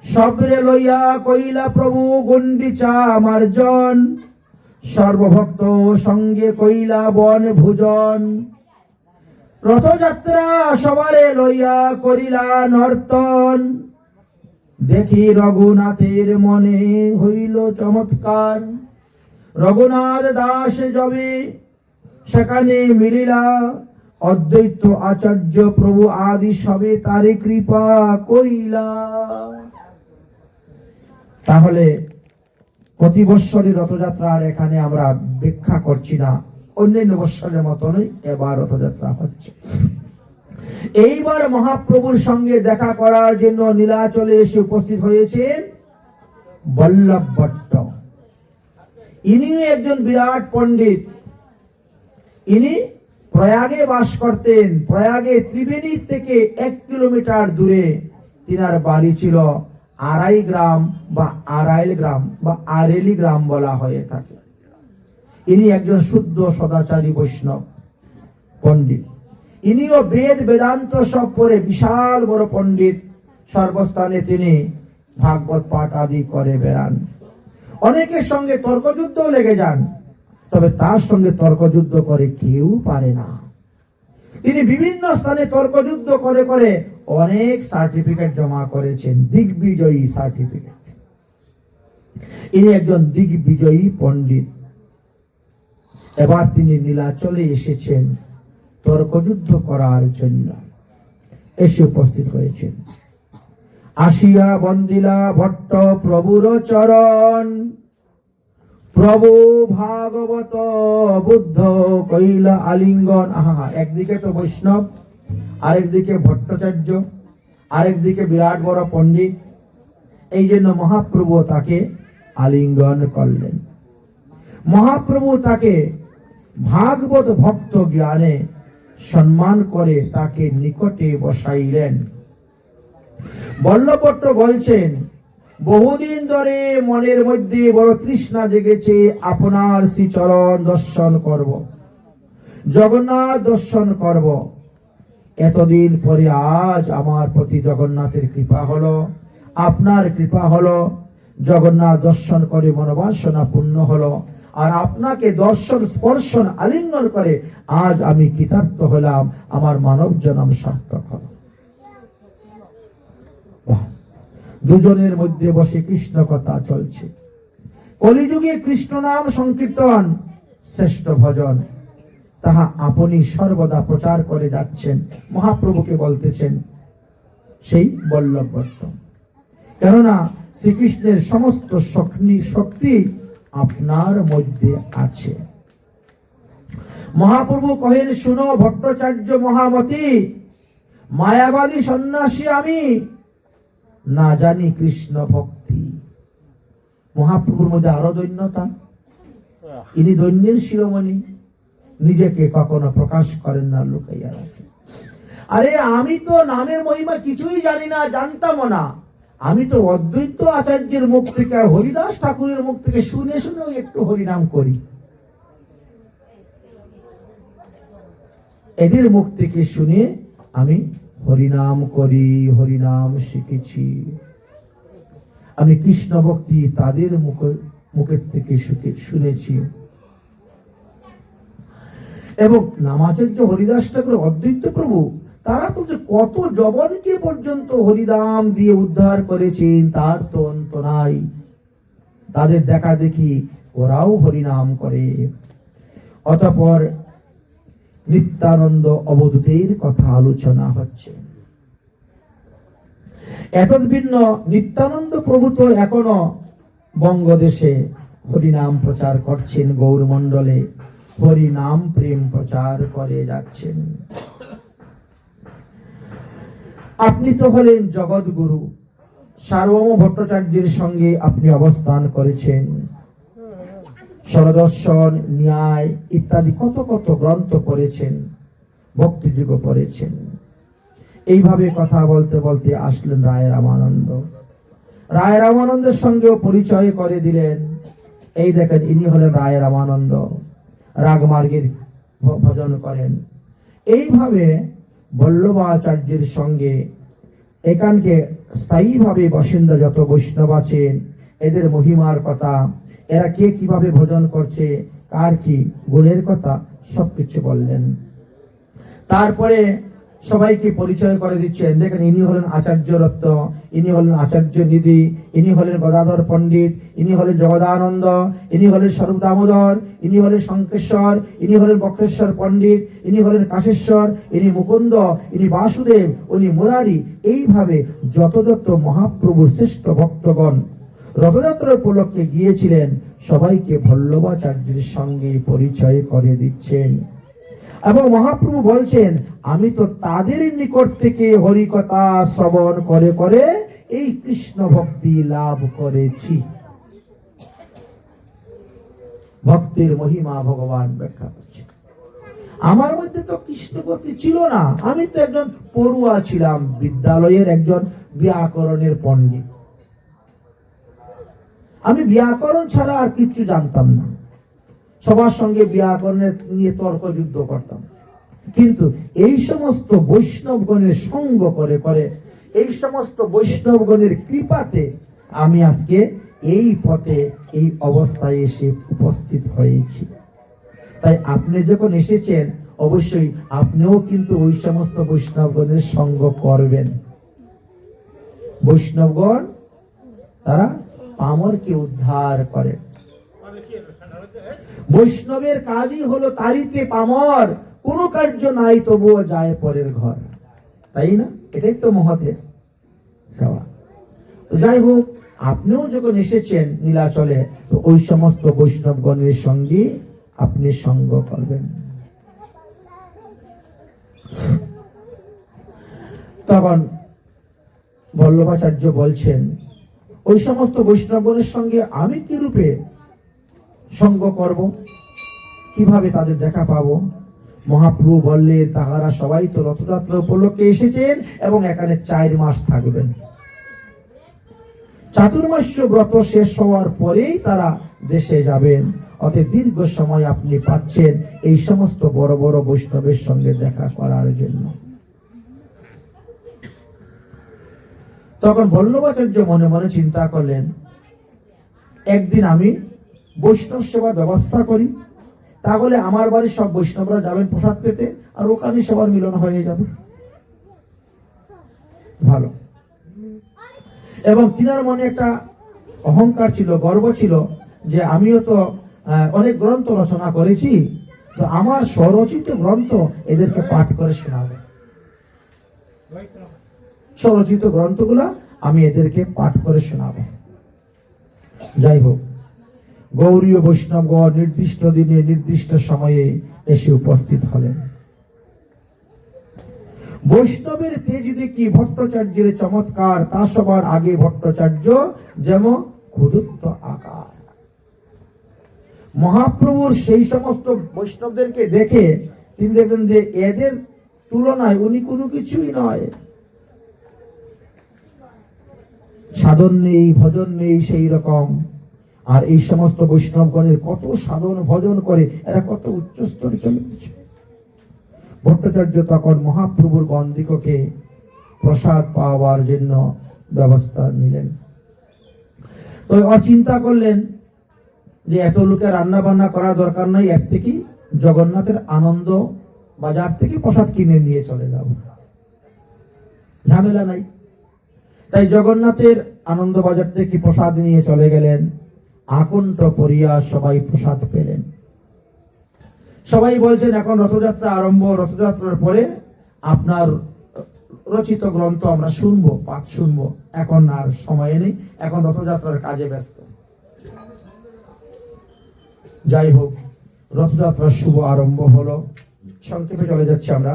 সবরে লইয়া কইলা প্রভু গণ্ডিচা মার্জন, সর্বভক্ত সঙ্গে কইলা বন ভোজন, রথযাত্রা সবারে লইয়া করিলা নর্তন, দেখি রঘুনাথের মনে হইল চমৎকার, রঘুনাথ দাস যবে সেখানে মিলিলা, অদ্বৈত আচার্য প্রভু আদি সবে তারে কৃপা কইলা। তাহলে প্রতি বৎসরের রথযাত্রার এখানে আমরা ব্যাখ্যা করছি না, অন্যান্য বৎসরের মতনই এবার রথযাত্রা হচ্ছে। এইবার মহাপ্রভুর সঙ্গে দেখা করার জন্য নীলাচলে এসে উপস্থিত হয়েছেন বল্লভ ভট্ট। ইনিও একজন বিরাট পণ্ডিত। ইনি প্রয়াগে বাস করতেন। প্রয়াগে ত্রিবেণী থেকে 1 কিলোমিটার দূরে তিনার বাড়ি ছিল। আড়াই গ্রাম বা আড়াইল গ্রাম বা আরেলি গ্রাম বলা হয়ে থাকে। ইনি একজন শুদ্ধ সদাচারী বৈষ্ণব পণ্ডিত। ইনিও বেদ বেদান্ত সব পড়ে বিশাল বড় পণ্ডিত। সর্বস্থানে তিনি ভাগবত পাঠ আদি করে বেড়ান। অনেকের সঙ্গে তর্কযুদ্ধ লেগে যান, তবে তার সঙ্গে তর্কযুদ্ধ করে কেউ পারে না। তিনি বিভিন্ন স্থানে তর্কযুদ্ধ করে করে অনেক সার্টিফিকেট জমা করেছেন, দিগ্বিজয়ী সার্টিফিকেট। ইনি একজন দিগ্বিজয়ী পণ্ডিত। এবার তিনি নীলাচলে এসেছেন তর্কযুদ্ধ করার জন্য। এসে উপস্থিত হয়েছেন। আসিয়া বন্দিলা ভট্ট প্রভুর চরণ, প্রভু ভাগবত বুদ্ধ কইলা আলিঙ্গন। আহা, একদিকে তো বৈষ্ণব, আরেকদিকে ভট্টাচার্য, আরেকদিকে বিরাট বড় পণ্ডিত। এই জন্য মহাপ্রভু তাকে আলিঙ্গন করলেন। মহাপ্রভু তাকে ভাগবত ভক্ত জ্ঞানে সম্মান করে তাকে নিকটে বসাইলেন। বল্লভভট্ট বলছেন, বহুদিন ধরে মনের মধ্যে বড় তৃষ্ণা জেগেছে আপনার শ্রীচরণ দর্শন করব, জগন্নাথ দর্শন করব। এতদিন পরে আজ আমার প্রতি জগন্নাথের কৃপা হলো, আপনার কৃপা হলো, জগন্নাথ দর্শন করে মনোবাসনা পূর্ণ হলো। আর আপনাকে দর্শন স্পর্শন আলিঙ্গন করে আজ আমি কৃতার্থ হলাম, আমার মানব জন্ম সার্থক হলো। দুজনের মধ্যে বসে কৃষ্ণ কথা চলছে। কলিযুগে কৃষ্ণ নাম সংকীর্তন শ্রেষ্ঠ ভজন, তাহা আপনি সর্বদা প্রচার করে যাচ্ছেন। মহাপ্রভুকে বলতেছেন সেই বল্লভভট্ট, কেননা শ্রীকৃষ্ণের সমস্ত শক্তি আপনার মধ্যে আছে। মহাপ্রভু কহেন, শুনো ভট্টাচার্য মহামতি, মায়াবাদী সন্ন্যাসী আমি, না জানি কৃষ্ণ ভক্তি। মহাপ্রভুর মধ্যে আরো দৈন্যতা। ইনি দৈন্যের শিরোমণি, নিজেকে কখনো প্রকাশ করেন না, লুকাইয়া রাখেন। আরে আমি তো নামের মহিমা কিছুই জানি না, জানতামও না। আমি তো অদ্বৈত আচার্যের মুখ থেকে আর হরিদাস ঠাকুরের মুখ থেকে শুনে শুনেও একটু হরিনাম করি। এদের মুখ থেকে শুনে আমি হরিনাম করি, হরিনাম শিখেছি। আমি কৃষ্ণ ভক্তি তাদের মুখের থেকে শুনেছি। এবং নামাচার্য হরিদাস ঠাকুর অদ্বৈত প্রভু তারা তো যে কত জবনকে পর্যন্ত হরিদাম দিয়ে উদ্ধার করেছেন তার তো অন্ত নাই। তাদের দেখা দেখি ওরাও হরিনাম করে। অতঃপর নিত্যানন্দ অবধূতের কথা আলোচনা হচ্ছে। এতদ ভিন্ন নিত্যানন্দ প্রভু তো এখনো বঙ্গদেশে হরিনাম প্রচার করছেন, গৌরমণ্ডলে হরিনাম প্রেম প্রচার করে যাচ্ছেন। আপনি তো হলেন জগৎগুরু, সার্বভৌম ভট্টাচার্যের সঙ্গে আপনি অবস্থান করেছেন। সরদর্শন, ন্যায় ইত্যাদি কত কত গ্রন্থ পড়েছেন, ভক্তিযুগ পড়েছেন। এইভাবে কথা বলতে বলতে আসলেন রায় রামানন্দ। রায় রামানন্দের সঙ্গেও পরিচয় করে দিলেন। এই দেখেন, ইনি হলেন রায় রামানন্দ, রাগমার্গের ভজন করেন। এইভাবে বল্লভাচার্যের সঙ্গে এখানকে স্থায়ীভাবে বাসিন্দা যত বৈষ্ণব আছেন, এদের মহিমার কথা, এরা কে কিভাবে ভজন করছে, কার কি গুণের কথা সবকিছু বললেন। তারপরে সবাইকে পরিচয় করে দিচ্ছেন। দেখেন, ইনি হলেন আচার্য রত্ন, ইনি হলেন আচার্য নিধি, ইনি হলেন গদাধর পণ্ডিত, ইনি হলেন জগদানন্দ, ইনি হলেন স্বরূপ দামোদর, ইনি হলেন শঙ্কেশ্বর, ইনি হলেন বক্রেশ্বর পণ্ডিত, ইনি হলেন কাশেশ্বর, ইনি মুকুন্দ, ইনি বাসুদেব, উনি মুরারি। এইভাবে যত যত মহাপ্রভুর শ্রেষ্ঠ ভক্তগণ রথযাত্রা উপলক্ষে গিয়েছিলেন, সবাইকে বল্লভাচার্যের সঙ্গে পরিচয় করে দিচ্ছেন। এবং মহাপ্রভু বলছেন, আমি তো তাদের নিকট থেকে হরিকথা শ্রবণ করে করে এই কৃষ্ণ ভক্তি লাভ করেছি। ভক্তির মহিমা ভগবান ব্যাখ্যা করছে। আমার মধ্যে তো কৃষ্ণ ভক্তি ছিল না, আমি তো একজন পড়ুয়া ছিলাম, বিদ্যালয়ের একজন ব্যাকরণের পণ্ডিত। আমি ব্যাকরণ ছাড়া আর কিচ্ছু জানতাম না। সবার সঙ্গে ব্যাকরণের নিয়ে তর্ক যুদ্ধ করতাম। কিন্তু এই সমস্ত বৈষ্ণবগণের সঙ্গ করে করে, এই সমস্ত বৈষ্ণবগণের কৃপাতে আমি আজকে এই পথে এই অবস্থায় এসে উপস্থিত হয়েছি। তাই আপনি যখন এসেছেন, অবশ্যই আপনিও কিন্তু ওই সমস্ত বৈষ্ণবগণের সঙ্গ করবেন। বৈষ্ণবগণ তারা পামরকে উদ্ধার করে। বৈষ্ণবের কাজই হলো তারিতে পামর, কোনো কার্য নাই তবুও যায় পরের ঘর, তাই না? এটাই তো মহতের সেবা। তো যাই হোক, আপনিও যখন এসেছেন নীলাচলে, তো ওই সমস্ত বৈষ্ণবগণের সঙ্গে আপনি সঙ্গ করবেন। তখন বল্লভাচার্য বলছেন, ওই সমস্ত বৈষ্ণবগণের সঙ্গে আমি কি রূপে সঙ্গ করব, কিভাবে তাদের দেখা পাবো? মহাপ্রভু বললেন, তাহারা সবাই তো রথযাত্রা উপলক্ষে এসেছেন এবং এখানে 4 মাস থাকবেন। চাতুর্মাস্য ব্রত শেষ হওয়ার পরেই তারা দেশে যাবেন। অতএব দীর্ঘ সময় আপনি পাচ্ছেন এই সমস্ত বড় বড় বৈষ্ণবের সঙ্গে দেখা করার জন্য। তখন বল্লভাচার্য মনে মনে চিন্তা করলেন, একদিন আমি বৈষ্ণব সেবার ব্যবস্থা করি, তাহলে আমার বাড়ির সব বৈষ্ণবরা যাবেন প্রসাদ পেতে, আর ওখানে সবার মিলন হয়ে যাবে। ভালো। এবং তিনার মনে একটা অহংকার ছিল, গর্ব ছিল, যে আমিও তো অনেক গ্রন্থ রচনা করেছি, তো আমার স্বরচিত গ্রন্থ এদেরকে পাঠ করে শোনাবে। স্বরচিত গ্রন্থগুলা আমি এদেরকে পাঠ করে শোনাবো। যাই হোক, গৌরীয় বৈষ্ণবগণ নির্দিষ্ট দিনে নির্দিষ্ট সময়ে এসে উপস্থিত হলেন। বৈষ্ণবের তেজ দেখি ভট্টাচার্যের চমৎকার, তা সবার আগে ভট্টাচার্য যেমন ক্ষুদ্র আকার। মহাপ্রভুর সেই সমস্ত বৈষ্ণবদেরকে দেখে তিনি দেখলেন যে এদের তুলনায় উনি কোনো কিছুই নয়। সাধন নেই, ভজন নেই সেই রকম। আর এই সমস্ত বৈষ্ণবগণের কত সাধন ভজন করে, এরা কত উচ্চ স্তরে চলে গেছে। ভট্টাচার্য তখন মহাপ্রভুর গণদিককে প্রসাদ পাওয়ার জন্য ব্যবস্থা নিলেন। তো চিন্তা করলেন যে এত লোকের রান্না বান্না করার দরকার নাই, এর থেকে জগন্নাথের আনন্দ বাজার থেকে প্রসাদ কিনে নিয়ে চলে যাব, ঝামেলা নাই। তাই জগন্নাথের আনন্দ বাজার থেকে প্রসাদ নিয়ে চলে গেলেন। আকণ্ঠ পরিয়া সবাই প্রসাদ পেলেন। সবাই বলছেন এখন রথযাত্রা আরম্ভ, রথযাত্রার পরে আপনার রচিত গ্রন্থ আমরা শুনবো, পাঠ শুনবো, এখন আর সময় নেই, এখন রথযাত্রার কাজে ব্যস্ত। যাই হোক, রথযাত্রার শুভ আরম্ভ হলো। সংক্ষেপে চলে যাচ্ছি আমরা।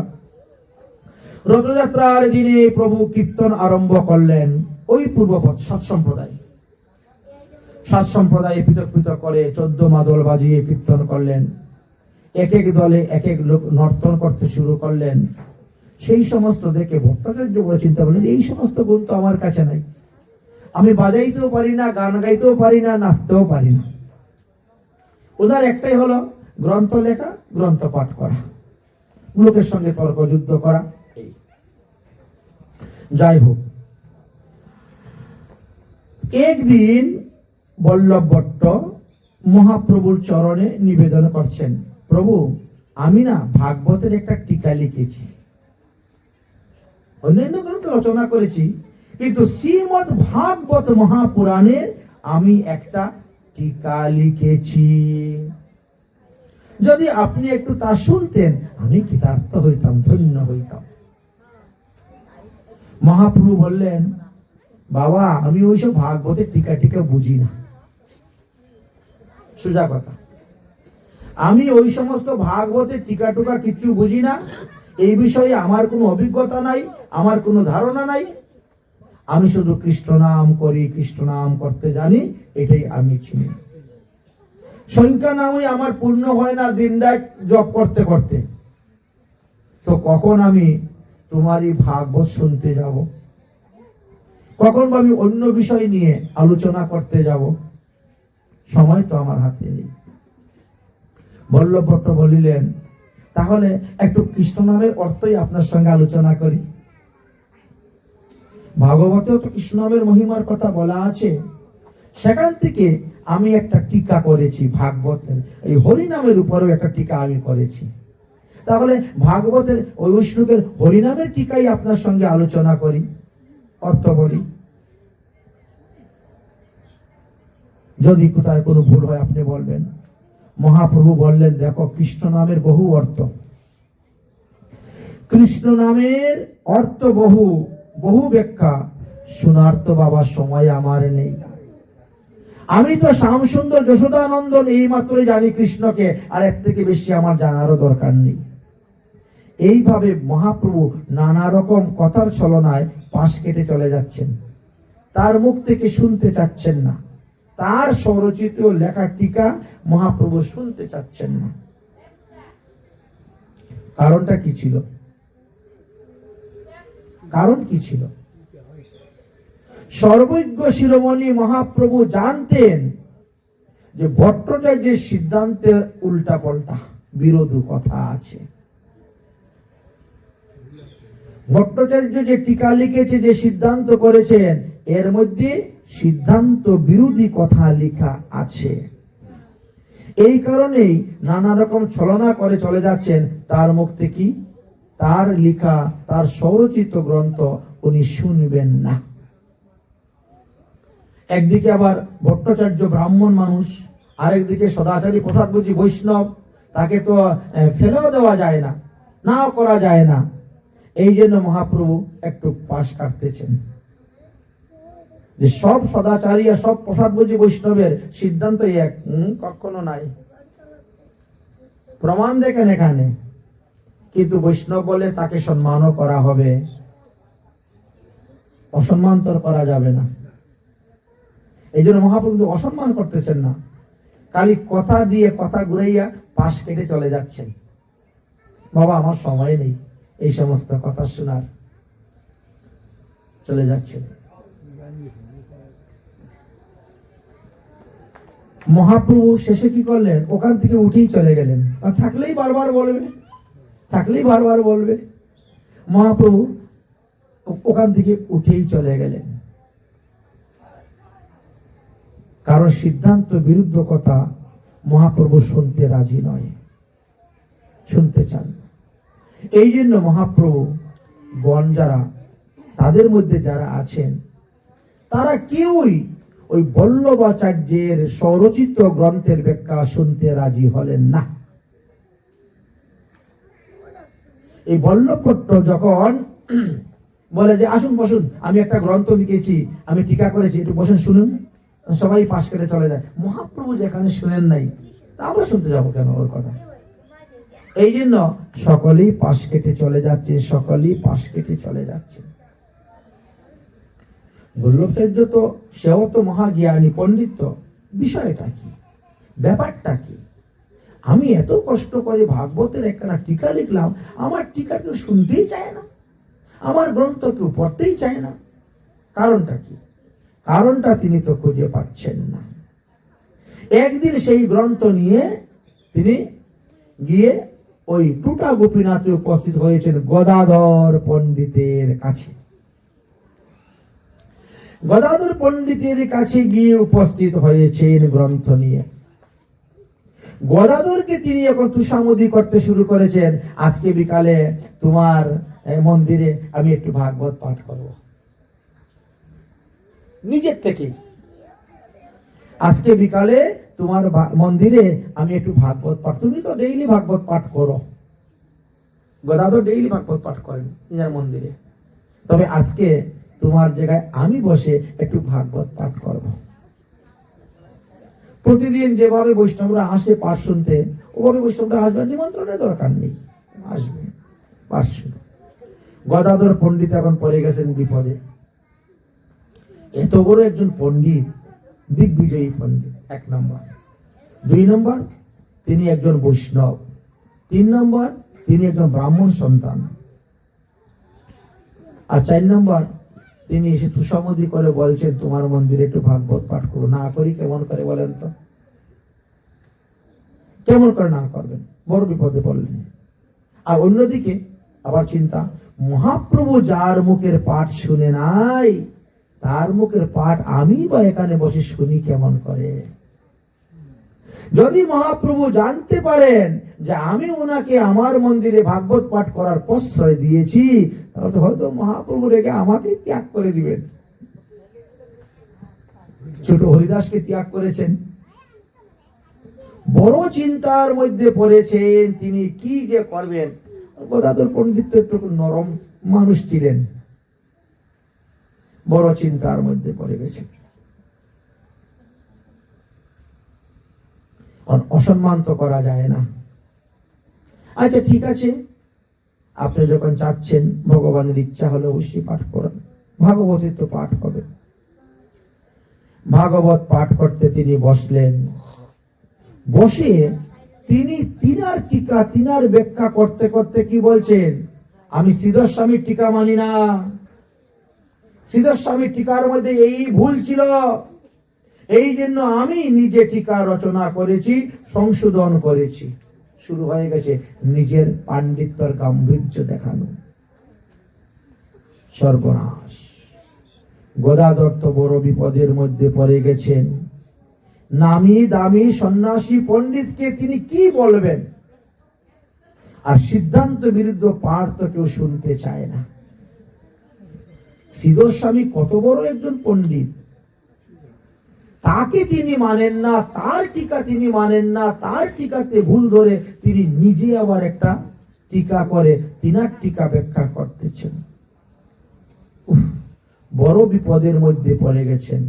রথযাত্রার দিনে প্রভু কীর্তন আরম্ভ করলেন। ওই পূর্বপথ সাত সম্প্রদায় পৃথক পৃথক করে 14 মাদল বাজিয়ে কীর্তন করলেন। এক এক দলে এক এক লোক নর্তন করতে শুরু করলেন। সেই সমস্ত দেখে ভট্টাচার্য বলে চিন্তা করলেন, এই সমস্ত গুণ তো আমার কাছে নাই, আমি বাজাইতেও পারি না, গান গাইতেও পারি না, নাচতেও পারি না। ওনার একটাই হলো গ্রন্থ লেখা, গ্রন্থ পাঠ করা, লোকের সঙ্গে তর্ক যুদ্ধ করা। এই যাই হোক, একদিন বল্লভ ভট্ট মহাপ্রভুর চরণে নিবেদন করছেন, প্রভু আমি না ভাগবতের একটা টিকা লিখেছি, অন্যান্য গ্রন্থ রচনা করেছি, কিন্তু শ্রীমদ্ ভাগবত মহাপুরাণের আমি একটা টিকা লিখেছি। যদি আপনি একটু তা শুনতেন আমি কৃতার্থ হইতাম, ধন্য হইতাম। মহাপ্রভু বললেন, বাবা আমি ওইসব ভাগবতের টিকা বুঝি না, সোজা কথা, আমি ওই সমস্ত ভাগবতের টিকা কিছু বুঝি না, এই বিষয়ে আমার কোনো অভিজ্ঞতা নাই, আমার কোনো ধারণা নাই। আমি শুধু কৃষ্ণ নাম করি, কৃষ্ণ নাম করতে জানি, এটাই আমি চিনি। সংখ্যা নামই আমার পূর্ণ হয় না দিন রাত জপ করতে করতে, তো কখন আমি তোমারই ভাগবত শুনতে যাব, কখন আমি অন্য বিষয় নিয়ে আলোচনা করতে যাব, সময় তো আমার হাতে নেই। বল্লভ ভট্ট বলিলেন, তাহলে একটু কৃষ্ণ নামের অর্থই আপনার সঙ্গে আলোচনা করি। ভাগবতেও তো কৃষ্ণ নামের মহিমার কথা বলা আছে, সেখান থেকে আমি একটা টিকা করেছি ভাগবতের, এই হরি নামের উপরেও একটা টিকা আমি করেছি। তাহলে ভাগবতের ওই শ্লোকের হরি নামের টিকাই আপনার সঙ্গে আলোচনা করি, অর্থ বলি। যদি কোথায় কোনো ভুল হয় আপনি বলবেন। মহাপ্রভু বললেন, দেখো কৃষ্ণ নামের বহু অর্থ, কৃষ্ণ নামের অর্থ বহু, বহু ব্যাখ্যা শোনার তো বাবা সময় আমার নেই। আমি তো শ্যামসুন্দর যশোদানন্দন এই মাত্রই জানি কৃষ্ণকে, আর এর থেকে বেশি আমার জানারও দরকার নেই। এইভাবে মহাপ্রভু নানা রকম কথার ছলনায় পাশ কেটে চলে যাচ্ছেন, তার মুখ থেকে শুনতে চাচ্ছেন না, তার স্বরচিত লেখা টিকা মহাপ্রভু শুনতে চাচ্ছেন না। কারণটা কি ছিল? কারণ কি ছিল? সর্বজ্ঞ শিরোমণি মহাপ্রভু জানতেন যে ভট্টাচার্যের সিদ্ধান্তের উল্টা পাল্টা বিরোধী কথা আছে। ভট্টাচার্য যে টিকা লিখেছে, যে সিদ্ধান্ত করেছেন, এর মধ্যে সিদ্ধান্ত বিরোধী কথা লেখা আছে। এই কারণেই নানা রকম ছলনা করে চলে যাচ্ছেন। তার মুখ থেকে তার লেখা, তার স্বরচিত গ্রন্থ উনি শুনবেন না। একদিকে আবার ভট্টাচার্য ব্রাহ্মণ মানুষ, আরেকদিকে সদাচারী প্রসাদবুজি বৈষ্ণব, তাকে তো ফেলেও দেওয়া যায় না, নাও করা যায় না। এই জন্য মহাপ্রভু একটু পাশ কাটতেছেন যে সব সদাচারী আর সব প্রসাদবুজি বৈষ্ণবের সিদ্ধান্ত এক, কখনো নাই। প্রমাণ দেখেন এখানে, কিন্তু বৈষ্ণব বলে তাকে সম্মানও করা হবে, অসম্মান তো করা যাবে না। এই জন্য মহাপ্রভু অসম্মান করতেছেন না, খালি কথা দিয়ে কথা ঘুরাইয়া পাশ কেটে চলে যাচ্ছেন। বাবা আমার সময় নেই এই সমস্ত কথা শোনার, চলে যাচ্ছেন। মহাপ্রভু শেষে কি করলেন? ওখান থেকে উঠেই চলে গেলেন। আর থাকলেই বারবার বলবে, থাকলেই বারবার বলবে। মহাপ্রভু ওখান থেকে উঠেই চলে গেলেন। কারণ সিদ্ধান্ত বিরুদ্ধ কথা মহাপ্রভু শুনতে রাজি নয়, শুনতে চান। এই জন্য মহাপ্রভু গণ যারা, তাদের মধ্যে যারা আছেন, তারা কেউই ওই বল্লভাচার্যের স্বরচিত গ্রন্থের ব্যাখ্যা শুনতে রাজি হলেন না। এই বল্লভভট্ট যখন বলে যে আসুন বসুন, আমি একটা গ্রন্থ লিখেছি, আমি টিকা করেছি, একটু বসুন শুনুন, সবাই পাশ কেটে চলে যায়। মহাপ্রভু যেখানে শুনেন নাই, তা আমরা শুনতে যাবো কেন ওর কথা? এই জন্য সকলেই পাশ কেটে চলে যাচ্ছে, সকলেই পাশ কেটে চলে যাচ্ছে। বল্লভাচার্য তো, সেও তো মহাজ্ঞানী পণ্ডিত, তো বিষয়টা কি, ব্যাপারটা কি? আমি এত কষ্ট করে ভাগবতের একটা টিকা লিখলাম, আমার টিকা কেউ শুনতেই চায় না, আমার গ্রন্থ কেউ পড়তেই চায় না, কারণটা কি? কারণটা তিনি তো খুঁজে পাচ্ছেন না। একদিন সেই গ্রন্থ নিয়ে তিনি গিয়ে ওই টুটা গোপীনাথে উপস্থিত হয়েছেন গদাধর পণ্ডিতের কাছে। গদাধর পণ্ডিতের কাছে গিয়ে উপস্থিত হয়েছেন গ্রন্থ নিয়ে। গদাধরকে তিনি এখন তুষামোদি করতে শুরু করেছেন, আজকে বিকালে তোমার মন্দিরে আমি একটু ভাগবত পাঠ করব। নিজের থেকে, আজকে বিকালে তোমার মন্দিরে আমি একটু ভাগবত পাঠ, তুমি তো ডেইলি ভাগবত পাঠ করো। গদাধর ডেইলি ভাগবত পাঠ করেন নিজের মন্দিরে, তবে আজকে তোমার জায়গায় আমি বসে একটু ভাগবত পাঠ করব। প্রতিদিন যেভাবে বৈষ্ণবরা আসে পাঠ শুনতে, ওভাবে বৈষ্ণবরা আসবে, নিমন্ত্রণের দরকার নেই, আসবে পাঠ শুনে। গদাধর পণ্ডিত এখন পড়ে গেছেন বিপদে। এত বড় একজন পণ্ডিত, দিগ্বিজয়ী পণ্ডিত, 1 নম্বর। 2 নম্বর, তিনি একজন বৈষ্ণব। 3 নম্বর, তিনি একজন ব্রাহ্মণ সন্তান। আর 4 নম্বর, তিনি এসে তুষামোদি করে বলছেন তোমার মন্দিরে একটু ভাগবত পাঠ করো। না করি কেমন করে বলেন তো? কেমন করে না করবেন? বড় বিপদে পড়লেন। আর অন্যদিকে আবার চিন্তা, মহাপ্রভু যার মুখের পাঠ শুনে নাই, তার মুখের পাঠ আমি বা এখানে বসে শুনি কেমন করে? যদি মহাপ্রভু জানতে পারেন যে আমি ওনাকে আমার মন্দিরে ভাগবত পাঠ করার প্রশ্রয় দিয়েছি, তাহলে হয়তো মহাপ্রভু রেগে আমাকে ত্যাগ করে দিবেন। ছোট হরিদাসকে ত্যাগ করেছেন। বড় চিন্তার মধ্যে পড়েছেন, তিনি কি যে করবেন। গদাধর পণ্ডিত একটু নরম মানুষ ছিলেন, বড় চিন্তার মধ্যে পড়ে গেছেন। অসম্মান তো করা যায় না। আচ্ছা ঠিক আছে, আপনি যখন চাচ্ছেন, ভগবানের ইচ্ছা হলে অবশ্যই পাঠ করেন, ভাগবতের তো পাঠ হবে। ভাগবত পাঠ করতে তিনি বসলেন। বসে তিনি তিনার টিকা, তিনার ব্যাখ্যা করতে করতে কি বলছেন, আমি শ্রীধর স্বামীর টিকা মানি না, শ্রীধর স্বামীর টিকার মধ্যে এই ভুল ছিল, এই জন্য আমি নিজে টিকা রচনা করেছি, সংশোধন করেছি। শুরু হয়ে গেছে নিজের পাণ্ডিত্যর গাম্ভীর্য দেখানো। সর্বনাশ! গদাধর তো বড় বিপদের মধ্যে পড়ে গেছেন। নামি দামি সন্ন্যাসী পণ্ডিতকে তিনি কি বলবেন? আর সিদ্ধান্ত বিরুদ্ধ পাঠ তো কেউ শুনতে চায় না। শ্রীধর স্বামী কত বড় একজন পণ্ডিত, তাকে তিনি মানেন না, তার টিকা তিনি মানেন না, তার টিকাতে ভুল ধরে তিনি নিজে আবার একটা টিকা করে তিনার টিকা ব্যাখ্যা করতেছেন। বড় বিপদের মধ্যে পড়ে গেছেন,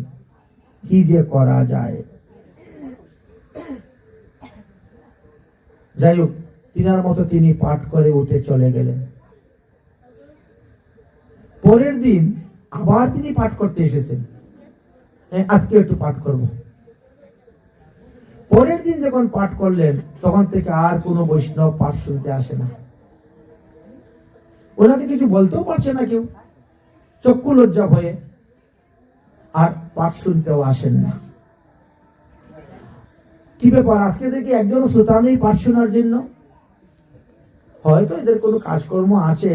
কি যে করা যায়। যাই হোক, তিনার মতো তিনি পাঠ করে উঠে চলে গেলেন। পরের দিন আবার তিনি পাঠ করতে এসেছেন, আজকে একটু পাঠ করব। পরের দিন যখন পাঠ করলেন, তখন থেকে আর কোনো বৈষ্ণব পাঠ শুনতে আসে না। ওনাকে কিছু বলতেও পারছে না কেউ, চক্ষু লজ্জা ভয়ে, আর পাঠ শুনতেও আসেন না। কি ব্যাপার, আজকে দেখি একজন শ্রোতা নেই পাঠ শোনার জন্য? হয়তো এদের কোনো কাজকর্ম আছে,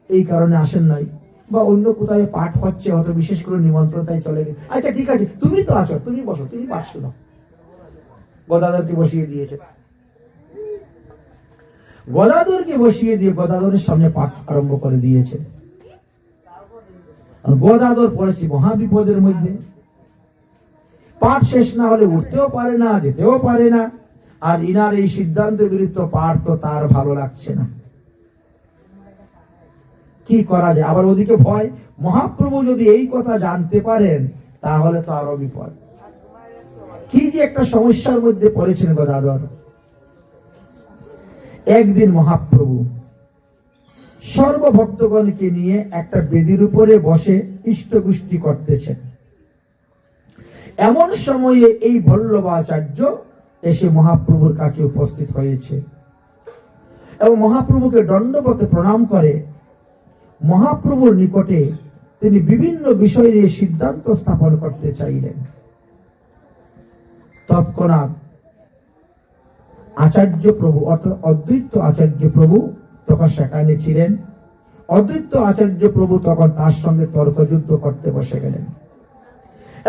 এই কারণে আসেন নাই। বা অন্য কোথায় পাঠ হচ্ছে, হয়তো বিশেষ করে নিমন্ত্রণ তাই চলে গেছে, আচ্ছা ঠিক আছে তুমি তো আছো, তুমি বসো, তুমি পাঠ শোনো। গদাধরকে বসিয়ে দিয়েছে। গদাধরকে বসিয়ে দিয়ে গদাধরের সামনে পাঠ আরম্ভ করে দিয়েছে। আর গদাধর পড়েছে মহাবিপদের মধ্যে, পাঠ শেষ না হলে উঠতেও পারে না, যেতেও পারে না। আর ইনার এই সিদ্ধান্তের বিরুদ্ধে পাঠ তো তার ভালো লাগছে না, কি করা যায়। আবার ওদিকে ভয়, মহাপ্রভু যদি এই কথা জানতে পারেন তাহলে তো আরো বিপদ। কি যে একটা সমস্যার মধ্যে পড়েছেন গদাধর। একদিন মহাপ্রভু সর্বভক্তগণকে নিয়ে একটা বেদির উপরে বসে ইষ্টগুষ্টি করতেছেন। এমন সময়ে এই বল্লভাচার্য এসে মহাপ্রভুর কাছে উপস্থিত হয়েছে এবং মহাপ্রভুকে দণ্ডবতে প্রণাম করে মহাপ্রভুর নিকটে তিনি বিভিন্ন বিষয় নিয়ে সিদ্ধান্ত স্থাপন করতে চাইলেন। তৎক্ষণাৎ আচার্য প্রভু অর্থাৎ অদ্বৈত আচার্য প্রভু তখন সেখানে ছিলেন। অদ্বৈত আচার্য প্রভু তখন তার সঙ্গে তর্কযুদ্ধ করতে বসে গেলেন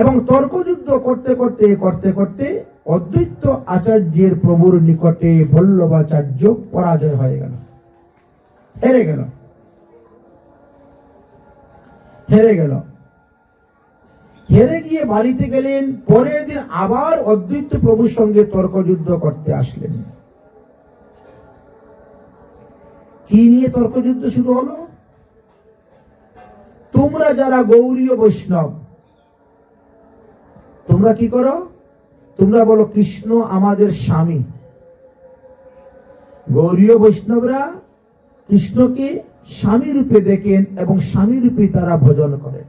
এবং তর্কযুদ্ধ করতে করতে করতে করতে অদ্বৈত আচার্যের প্রভুর নিকটে বল্লভাচার্য পরাজয় হয়ে গেল, হেরে গেল। হেরে গিয়ে বাড়িতে গেলেন। পরের দিন আবার অদ্বৈত প্রভুর সঙ্গে তর্কযুদ্ধ করতে আসলেন। কি নিয়ে তর্কযুদ্ধ শুরু হলো? তোমরা যারা গৌড়ীয় বৈষ্ণব, তোমরা কি করো? তোমরা বলো কৃষ্ণ আমাদের স্বামী। গৌড়ীয় বৈষ্ণবরা কৃষ্ণকে স্বামী রূপে দেখেন এবং স্বামী রূপে তারা ভজন করেন।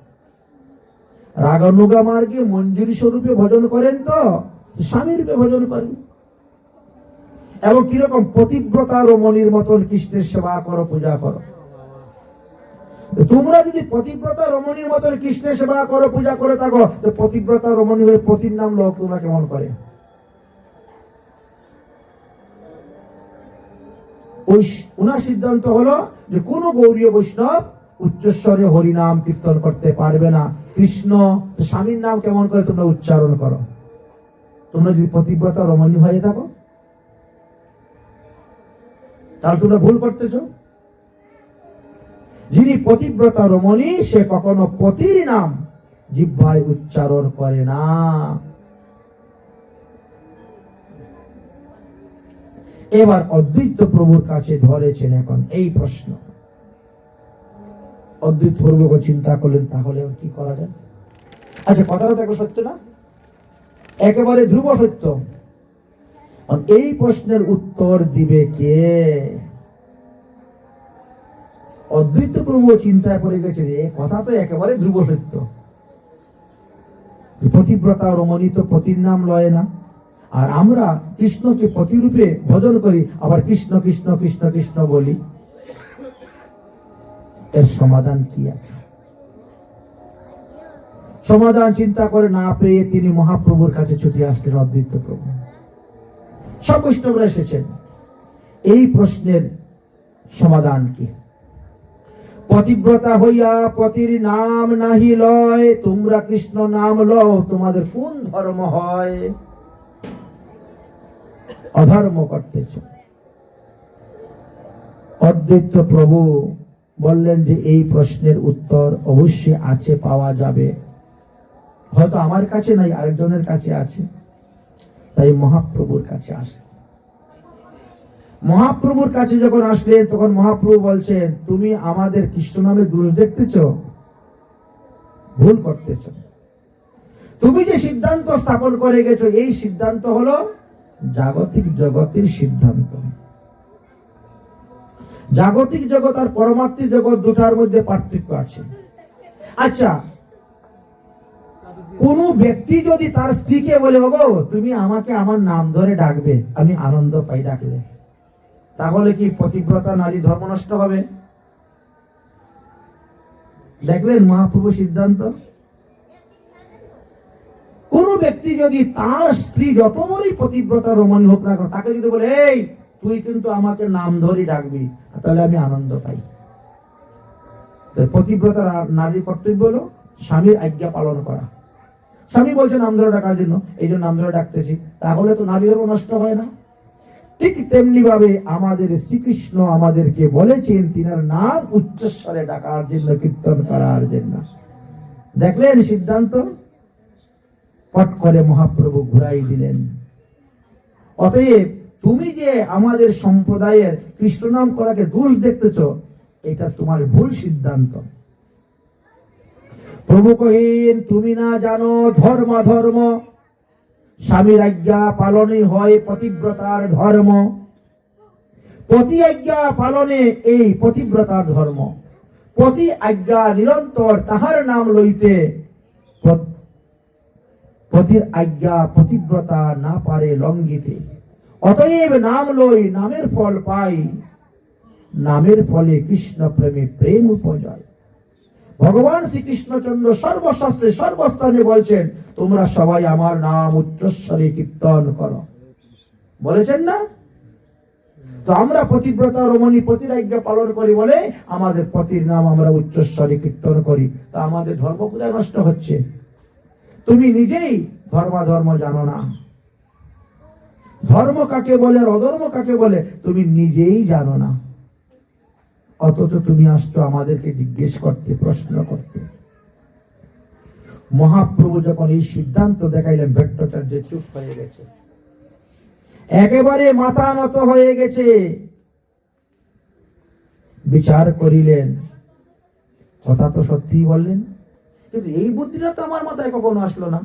রাগানুগা মার্গে মঞ্জুরি স্বরূপে ভজন করেন, তো স্বামী রূপে ভজন করেন। এবং কিরকম পতিব্রতা রমণীর মতন কৃষ্ণের সেবা করো, পূজা করো। তোমরা যদি পতিব্রতা রমণীর মতন কৃষ্ণের সেবা করো, পূজা করে থাকো, তো পতিব্রতা রমণী হয়ে পতির নাম লোক তোমরা কেমন করে? ওনার সিদ্ধান্ত হলো যে কোন গৌরীয় বৈষ্ণব উচ্চস্বরে হরিনাম কীর্তন করতে পারবে না। কৃষ্ণ স্বামীর নাম কেমন করে তোমরা উচ্চারণ করো? তোমরা যদি পতিব্রতা রমণী হয়ে থাকো তাহলে তোমরা ভুল করতেছ। যিনি পতিব্রতা রমণী সে কখনো পতির নাম জিহ্বায় উচ্চারণ করে না। এবার অদ্বৈত প্রভুর কাছে ধরেছেন এখন এই প্রশ্ন। অদ্বৈত প্রভু চিন্তা করলেন তাহলে কি করা যায়। আচ্ছা, কথাটা তো সত্য না, একেবারে ধ্রুব সত্য। এই প্রশ্নের উত্তর দিবে কে? অদ্বৈত প্রভু চিন্তায় পড়ে গেছে, কথা তো একেবারে ধ্রুব সত্য। পতিব্রতা রমণী তো পতির নাম লয় না, আর আমরা কৃষ্ণকে পতিরূপে ভজন করি, আবার কৃষ্ণ কৃষ্ণ কৃষ্ণ কৃষ্ণ বলি। এর সমাধান কি আছে? সমাধান চিন্তা করে না পেয়ে তিনি মহাপ্রভুর কাছে ছুটে আসলেন। অদ্বৈত প্রভু, সব বৈষ্ণবরা এসেছেন। এই প্রশ্নের সমাধান কি? পতিব্রতা হইয়া পতির নাম নাহি লয়, তোমরা কৃষ্ণ নাম লও, তোমাদের কোন ধর্ম হয়? অধর্ম করতেছ। অদ্বৈত প্রভু বললেন যে এই প্রশ্নের উত্তর অবশ্যই আছে, পাওয়া যাবে। হয়তো আমার কাছে নাই, আরেকজনের কাছে আছে। তাই মহাপ্রভুর কাছে আসে। মহাপ্রভুর কাছে যখন আসলেন তখন মহাপ্রভু বলছেন, তুমি আমাদের কৃষ্ণ নামে দোষ দেখতেছ, ভুল করতেছ। তুমি যে সিদ্ধান্ত স্থাপন করে গেছো, এই সিদ্ধান্ত হলো জাগতিক জগতের সিদ্ধান্ত। জাগতিক জগৎ আর পরমার্থিক জগৎ দুটার মধ্যে পার্থক্য আছে। আচ্ছা, কোন ব্যক্তি যদি তার স্ত্রীকে বলে, ওগো তুমি আমাকে আমার নাম ধরে ডাকবে, আমি আনন্দ পাই ডাকলে, তাহলে কি পতিব্রতা নারী ধর্ম নষ্ট হবে? দেখলেন মহাপ্রভু সিদ্ধান্ত। কোন ব্যক্তি যদি তার স্ত্রী যত বড়ই পতিব্রতা রমণী হোক না, তাকে যদি বলে, এই তুই কিন্তু আমাকে নাম ধরে ডাকবি, তাহলে আমি আনন্দ পাই। তো পতিব্রতা নারীর কর্তব্য হলো স্বামীর আজ্ঞা পালন করা। স্বামী বলছে নাম ধরে ডাকার জন্য, এই জন্য নাম ধরে ডাকতেছি, তাহলে তো নারী ধর্ম নষ্ট হয় না। ঠিক তেমনি ভাবে আমাদের শ্রীকৃষ্ণ আমাদেরকে বলেছেন তিনার নাম উচ্চস্বরে ডাকার জন্য, কীর্তন করার জন্য। দেখলেন সিদ্ধান্ত পট করে মহাপ্রভু ঘুরাই দিলেন। অতএব তুমি যে আমাদের সম্প্রদায়ের কৃষ্ণ নাম করাকে দোষ দেখতেছ, এটা তোমার ভুল সিদ্ধান্ত। প্রভু কহেন তুমি না জানো ধর্ম ধর্ম, স্বামীর আজ্ঞা পালনই হয় পতিব্রতার ধর্ম। পতি আজ্ঞা পালনে এই পতিব্রতার ধর্ম। পতি আজ্ঞা নিরন্তর তাহার নাম লইতে, পতির আজ্ঞা পতিব্রতা না পারে লঙ্ঘিতে। অতএব নাম লই নামের ফল পাই, নামের ফলে কৃষ্ণ প্রেমে প্রেম উপজয়। ভগবান শ্রীকৃষ্ণচন্দ্র সর্বশাস্ত্রে সর্বস্থানে বলছেন তোমরা সবাই আমার নাম উচ্চস্বরে কীর্তন করো, বলেছেন না? তো আমরা পতিব্রতা রমণী পতির আজ্ঞা পালন করি বলে আমাদের পতির নাম আমরা উচ্চস্বরে কীর্তন করি। তা আমাদের ধর্ম কোথায় নষ্ট হচ্ছে? তুমি নিজেই ধর্ম জানো না। ধর্ম কাকে বলে আর অধর্ম কাকে বলে তুমি নিজেই জানো না, অথচ তুমি আসছো আমাদেরকে জিজ্ঞেস করতে, প্রশ্ন করতে। মহাপ্রভু যখন এই সিদ্ধান্ত দেখাইলেন, ভট্টাচার্য চুপ হয়ে গেছে, একেবারে মাথা নত হয়ে গেছে। বিচার করিলেন, কথা তো সত্যিই বললেন, কিন্তু এই বুদ্ধিটা তো আমার মাথায় কখনো আসলো না।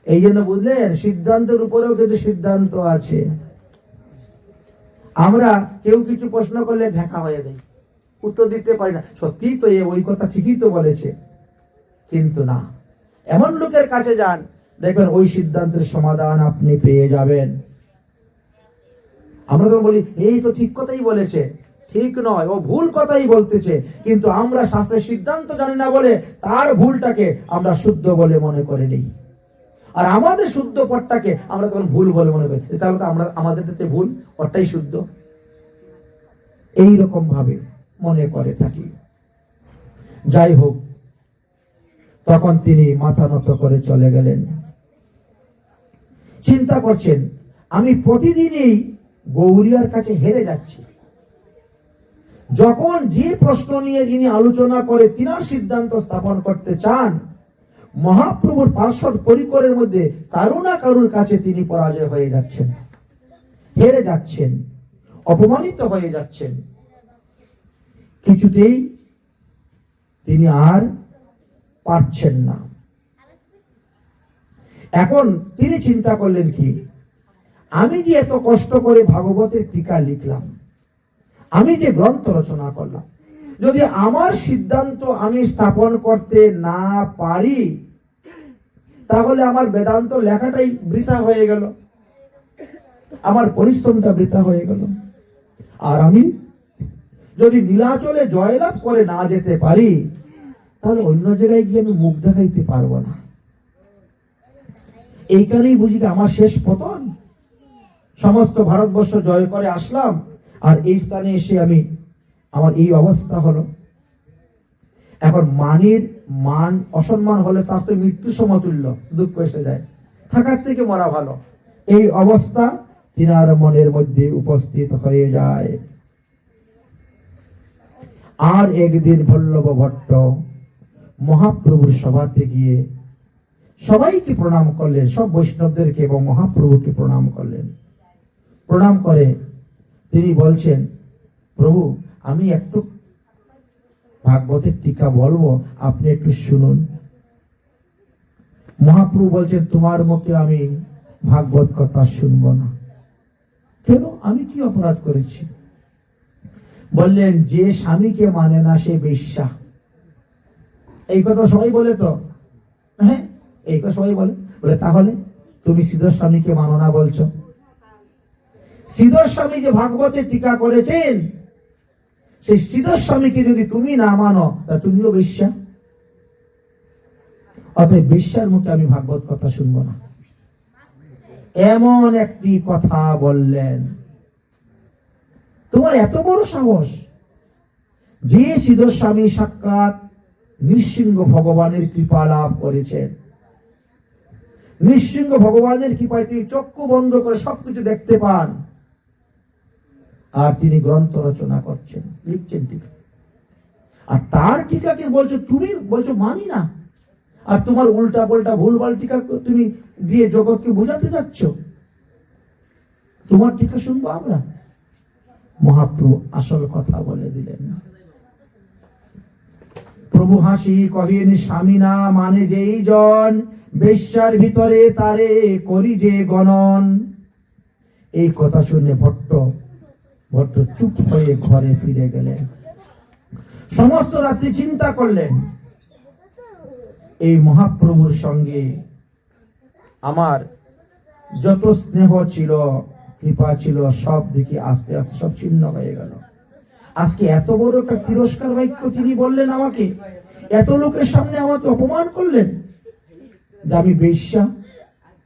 এই জন্য বুঝলেন সিদ্ধান্তের উপরেও কিন্তু সিদ্ধান্ত আছে। আমরা কেউ কিছু প্রশ্ন করলে ঢাকা হয়ে যায়, উত্তর দিতে পারি না। সত্যি তো ওই কথা ঠিকই তো বলেছে, কিন্তু না, এমন লোকের কাছে যান, দেখবেন ওই সিদ্ধান্তের সমাধান আপনি পেয়ে যাবেন। আমরা তো বলি এই তো ঠিক কথাই বলেছে, ঠিক নয়, ও ভুল কথাই বলতেছে। কিন্তু আমরা শাস্ত্রের সিদ্ধান্ত জানি না বলে তার ভুলটাকে আমরা শুদ্ধ বলে মনে করে নিই, আর আমাদের শুদ্ধ পথটাকে আমরা তখন ভুল বলে মনে করি। তাহলে তো আমরা আমাদের ভুল, ওটাই শুদ্ধ, এই রকম ভাবে মনে করে থাকি। যাই হোক, তখন তিনি মাথা নত করে চলে গেলেন। চিন্তা করছেন আমি প্রতিদিনই গৌরিয়ার কাছে হেরে যাচ্ছি। যখন যে প্রশ্ন নিয়ে তিনি আলোচনা করে তিনার সিদ্ধান্ত স্থাপন করতে চান, মহাপ্রভুর পার্শ্বদ পরিকরের মধ্যে কারো না কারোর কাছে তিনি পরাজয় হয়ে যাচ্ছেন, হেরে যাচ্ছেন, অপমানিত হয়ে যাচ্ছেন। কিছুতেই তিনি আর পারছেন না। এখন তিনি চিন্তা করলেন কি, আমি যে এত কষ্ট করে ভাগবতের টিকা লিখলাম, আমি যে গ্রন্থ রচনা করলাম, যদি আমার সিদ্ধান্ত আমি স্থাপন করতে না পারি, তাহলে আমার বেদান্ত লেখাটাই বৃথা হয়ে গেল, আমার পরিশ্রমটা বৃথা হয়ে গেল। আর আমি যদি নীলাচলে জয়লাভ করে না যেতে পারি, তাহলে অন্য জায়গায় গিয়ে আমি মুখ দেখাইতে পারবো না। এইখানেই বুঝি আমার শেষ পতন। সমস্ত ভারতবর্ষ জয় করে আসলাম, আর এই স্থানে এসে আমার এই অবস্থা হলো। এখন মানের মান অসম্মান হলে তার তো মৃত্যু সমতুল্য, দুঃখ এসে যায়, থাকার থেকে মরা ভালো। এই অবস্থা তিনার মনের মধ্যে উপস্থিত হয়ে যায়। আর একদিন বল্লভ ভট্ট মহাপ্রভুর সভাতে গিয়ে সবাইকে প্রণাম করলেন, সব বৈষ্ণবদেরকে এবং মহাপ্রভুকে প্রণাম করলেন। প্রণাম করে তিনি বলছেন, প্রভু আমি একটু ভাগবতের টিকা বলবো, আপনি একটু শুনুন। মহাপ্রভু বলছেন, তোমার মুখে আমি ভাগবত কথা শুনবো না। কেন? আমি কি অপরাধ করেছি? বললেন, যে স্বামীকে মানে না সে বেশ্যা। এই কথা সবাই বলে তো, হ্যাঁ এই কথা সবাই বলে। বলে তাহলে তুমি শ্রীধর স্বামীকে মানো না বলছো? শ্রীধর স্বামী যে ভাগবতের টিকা করেছেন, সেই শ্রীধর স্বামীকে যদি তুমি না মানো, তা তুমিও বেশ্যা। অতএব বেশ্যার মুখে আমি ভাগবত কথা শুনবো না। এমন একটি কথা বললেন। তোমার এত বড় সাহস যে সিদ্ধ স্বামী সাক্ষাৎ নৃসিংহ ভগবানের কৃপা লাভ করেছেন, নৃসিংহ ভগবানের কৃপায় তিনি চক্ষু বন্ধ করে সবকিছু দেখতে পান, আর তিনি গ্রন্থ রচনা করছেন, লিখছেন টিকা। আর তার টিকাকে বলছো, তুমি বলছো মানি না, আর তোমার উল্টা পাল্টা ভুলভাল টিকা তুমি দিয়ে জগৎকে বোঝাতে যাচ্ছ। তোমার টিকা শুনবো আমরা? মহাপ্রভু আসল কথা বলে দিলেন। প্রভু হাসি কহিন, স্বামী না মানে যেই জন, বেশ্যার ভিতরে তারে করি যে গণন। এই কথা শুনে ভট্ট চুপ হয়ে ঘরে ফিরে গেলেন। সমস্ত রাত্রি চিন্তা করলেন, এই মহাপ্রভুর সঙ্গে আমার যত স্নেহ ছিল, কৃপা ছিল, সব দিকে আস্তে আস্তে সব ছিন্ন হয়ে গেল। আজকে এত বড় একটা তিরস্কার বাক্য তিনি বললেন আমাকে, এত লোকের সামনে আমাকে অপমান করলেন যে আমি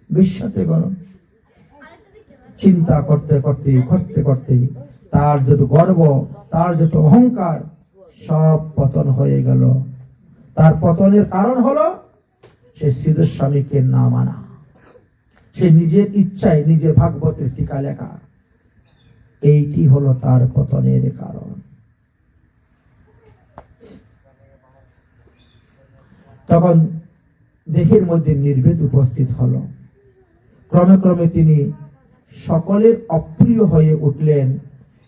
বেশ্যাতে গণ। চিন্তা করতে করতে তার যত গর্ব, তার যত অহংকার, সব পতন হয়ে গেল। তার পতনের কারণ হলো সে সিদ্ধ স্বামীকে না মানা, সে নিজের ইচ্ছায় নিজের ভাগবতের টিকা লেখা। এইটি হলো তার পতনের কারণ। তখন দেহের মধ্যে নির্ভেদ উপস্থিত হলো। ক্রমে ক্রমে তিনি সকলের অপ্রিয় হয়ে উঠলেন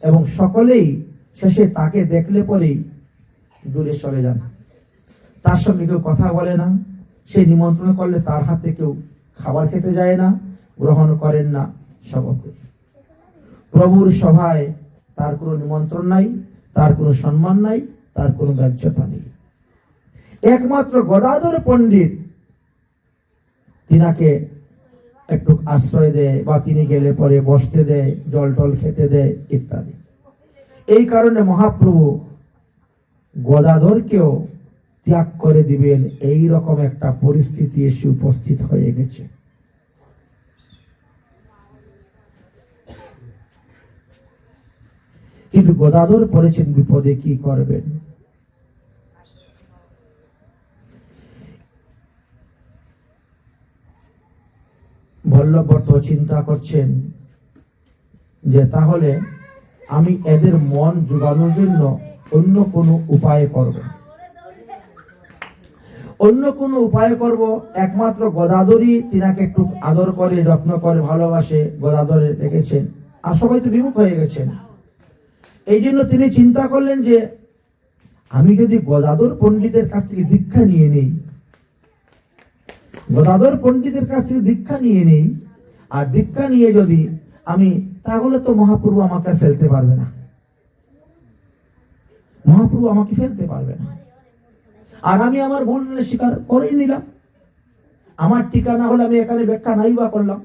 এবং সকলেই শেষে তাকে দেখলে পরেই দূরে সরে যান। তার সঙ্গে কেউ কথা বলে না, সে নিমন্ত্রণ করলে তার হাতে কেউ খাবার খেতে যায় না, গ্রহণ করেন না। সভাপতি প্রভুর সভায় তার কোনো নিমন্ত্রণ নাই, তার কোনো সম্মান নাই, তার কোনো গ্রাহ্যতা নেই। একমাত্র গদাধর পণ্ডিত তিনাকে একটু আশ্রয় দেয়, বা তিনি গেলে পরে বসতে দেয়, জল টল খেতে দেয় ইত্যাদি। এই কারণে মহাপ্রভু গদাধরকেও ত্যাগ করে দিবেন, এই রকম একটা পরিস্থিতি এসে উপস্থিত হয়ে গেছে। কিন্তু গদাধর পড়েছেন বিপদে, কি করবেন? বল্লভ ভট্ট চিন্তা করছেন যে তাহলে আমি এদের মন জোগানোর জন্য অন্য কোনো উপায় করব। একমাত্র গদাধরই তিনাকে একটু আদর করে, যত্ন করে, ভালোবাসে, গদাধরে রেখেছেন, আর সবাই তো বিমুখ হয়ে গেছেন। এই জন্য তিনি চিন্তা করলেন যে আমি যদি গদাধর পণ্ডিতের কাছ থেকে দীক্ষা নিয়ে নেই, আর দীক্ষা নিয়ে যদি আমি, তাহলে তো মহাপ্রভু আমাকে ফেলতে পারবে না, আর আমি আমার ভুল স্বীকার করেই নিলাম। আমার টিকা না হলে আমি এখানে ব্যাখ্যা নাই বা করলাম।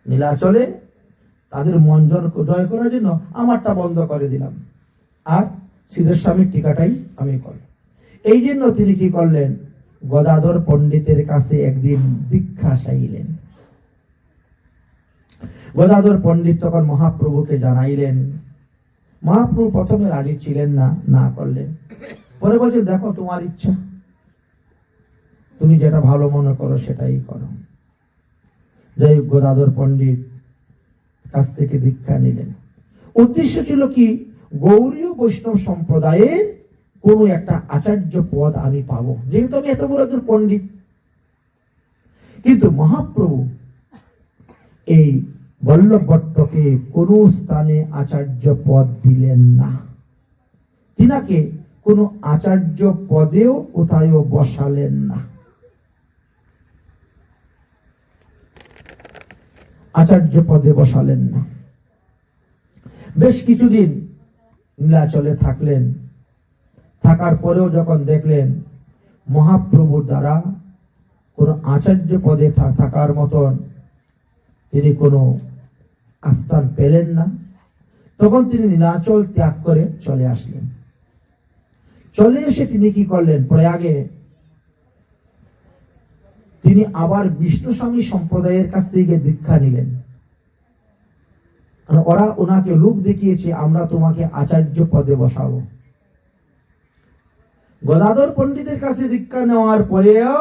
নীলাচলে তাদের মন জয় করার জন্য আমারটা বন্ধ করে দিলাম, আর সিদ্ধ স্বামীর টিকাটাই আমি করলাম। এই জন্য তিনি কি করলেন, গদাধর পণ্ডিতের কাছে একদিন দীক্ষা চাইলেন। গদাধর পণ্ডিত তখন মহাপ্রভুকে জানাইলেন। মহাপ্রভু প্রথমে রাজি ছিলেন না, না করলেন। পরে বলছে, দেখো তোমার ইচ্ছা, তুমি যেটা ভালো মনে করো সেটাই করো। যাই হোক, গদাধর পণ্ডিত কাছ থেকে দীক্ষা নিলেন। উদ্দেশ্য ছিল কি, গৌড়ীয় বৈষ্ণব সম্প্রদায়ের কোন একটা আচার্য পদ আমি পাবো, যেহেতু আমি এত বড় একজন পণ্ডিত। কিন্তু মহাপ্রভু এই বল্লভ ভট্টকে কোন স্থানে আচার্য পদ দিলেন না, তিনাকে কোন আচার্য পদেও কোথাও বসালেন না। বেশ কিছুদিন নীলাচলে থাকলেন। থাকার পরেও যখন দেখলেন মহাপ্রভুর দ্বারা কোন আচার্য পদে থাকার মতন তিনি কোনো আস্থান পেলেন না, তখন তিনি নীলাচল ত্যাগ করে চলে আসলেন। চলে এসে তিনি কি করলেন, প্রয়াগে তিনি আবার বিষ্ণু স্বামী সম্প্রদায়ের কাছ থেকে দীক্ষা নিলেন। ওরা ওনাকে লোক দেখিয়েছে, আমরা তোমাকে আচার্য পদে বসাবো। গদাধর পণ্ডিতের কাছে দীক্ষা নেওয়ার পরেও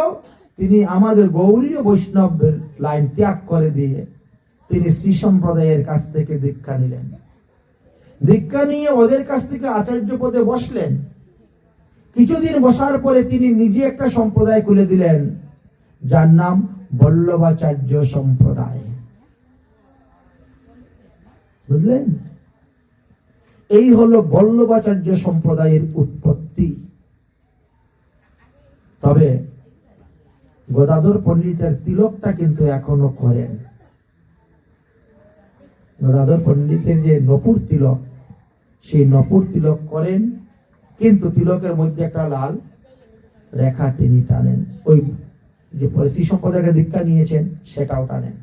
তিনি আমাদের গৌড়ীয় বৈষ্ণবের লাইন ত্যাগ করে দিয়ে তিনি শ্রী সম্প্রদায়ের কাছ থেকে দীক্ষা নিলেন। দীক্ষা নিয়ে ওদের কাছ থেকে আচার্য পদে বসলেন। কিছুদিন বসার পরে তিনি নিজে একটা সম্প্রদায় খুলে দিলেন, যার নাম বল্লভাচার্য সম্প্রদায়। বুঝলেন? এই হলো বল্লভাচার্য সম্প্রদায়ের উৎপত্তি। তবে গদাধর পণ্ডিতের তিলকটা কিন্তু এখনো করেন। গদাধর পণ্ডিতের যে নপুর তিলক, সেই নপুর তিলক করেন, কিন্তু তিলকের মধ্যে একটা লাল রেখা তিনি টানেন। ওই যে শ্রী সম্প্রদায়কে দীক্ষা নিয়েছেন সেটাও টানেন,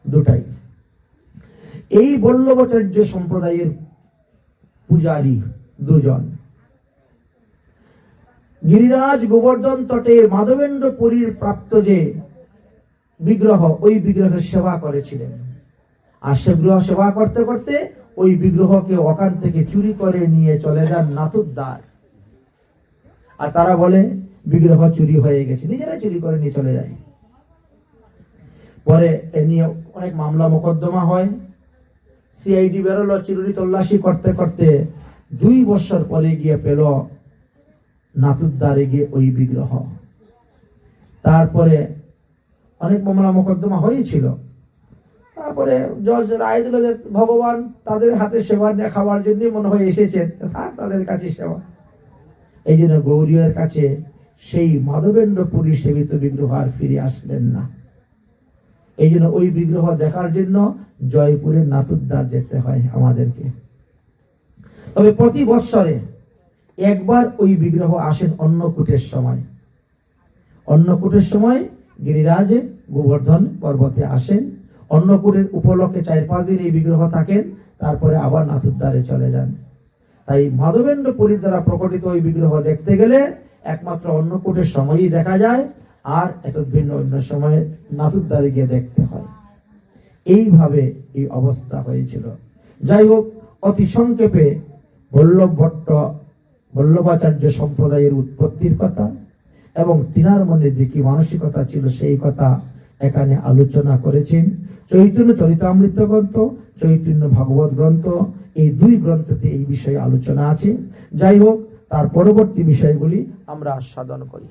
দুটাই। এই বল্লভাচার্য সম্প্রদায়ের পূজারী দুজন, গিরিরাজ গোবর্ধন তটে মাধবেন্দ্র পুরীর প্রাপ্ত যে বিগ্রহ, ওই বিগ্রহের সেবা করেছিলেন। আর সেগ্রহ সেবা করতে করতে ওই বিগ্রহকে ওখান থেকে চুরি করে নিয়ে চলে যান নাথুদ্দার। আর তারা বলে বিগ্রহ চুরি হয়ে গেছে, নিজেরাই চুরি করে নিয়ে চলে যায়। পরে এ নিয়ে অনেক মামলা মোকদ্দমা হয়। সিআইডি বেরোলো, চিরুনি তল্লাশি করতে করতে 2 বছর পরে গিয়ে পেল নাথুদ্দারে গিয়ে ওই বিগ্রহ। তারপরে অনেক মামলা মোকদ্দমা হয়েছিল। তারপরে জজ রায় দিল যে ভগবান তাদের হাতে সেবা নিয়ে খাওয়ার জন্য মনে হয় এসেছেন, তাদের কাছে সেবা। এই জন্য গৌরীয়ের কাছে সেই মাধবেন্দ্র পুরী সেবিত বিগ্রহ আর ফিরে আসলেন না। এই জন্য ওই বিগ্রহ দেখার জন্য জয়পুরের নাথুদ্দার যেতে হয় আমাদেরকে। তবে প্রতি বৎসরে একবার ওই বিগ্রহ আসেন অন্নকূটের সময়। অন্নকূটের সময় গিরিরাজ গোবর্ধন পর্বতে আসেন। অন্নকূটের উপলক্ষে 4-5 দিন এই বিগ্রহ থাকেন, তারপরে আবার নাথুদ্দারে চলে যান। তাই মাধবেন্দ্র পুরীর দ্বারা প্রকটিত ওই বিগ্রহ দেখতে গেলে একমাত্র অন্নকূটের সময়ই দেখা যায়, আর এত ভিন্ন অন্য সময়ে নাথুদ্দারে গিয়ে দেখতে হয়। এইভাবে এই অবস্থা হয়েছিল। যাই হোক, অতি সংক্ষেপে বল্লভাচার্য সম্প্রদায়ের উৎপত্তির কথা এবং তিনার মনে যে কি মানসিকতা ছিল সেই কথা এখানে আলোচনা করেছেন। চৈতন্য চরিতামৃত গ্রন্থ, চৈতন্য ভাগবত গ্রন্থ, এই 2 গ্রন্থতে এই বিষয়ে আলোচনা আছে। যাই হোক, তার পরবর্তী বিষয়গুলি আমরা আস্বাদন করি।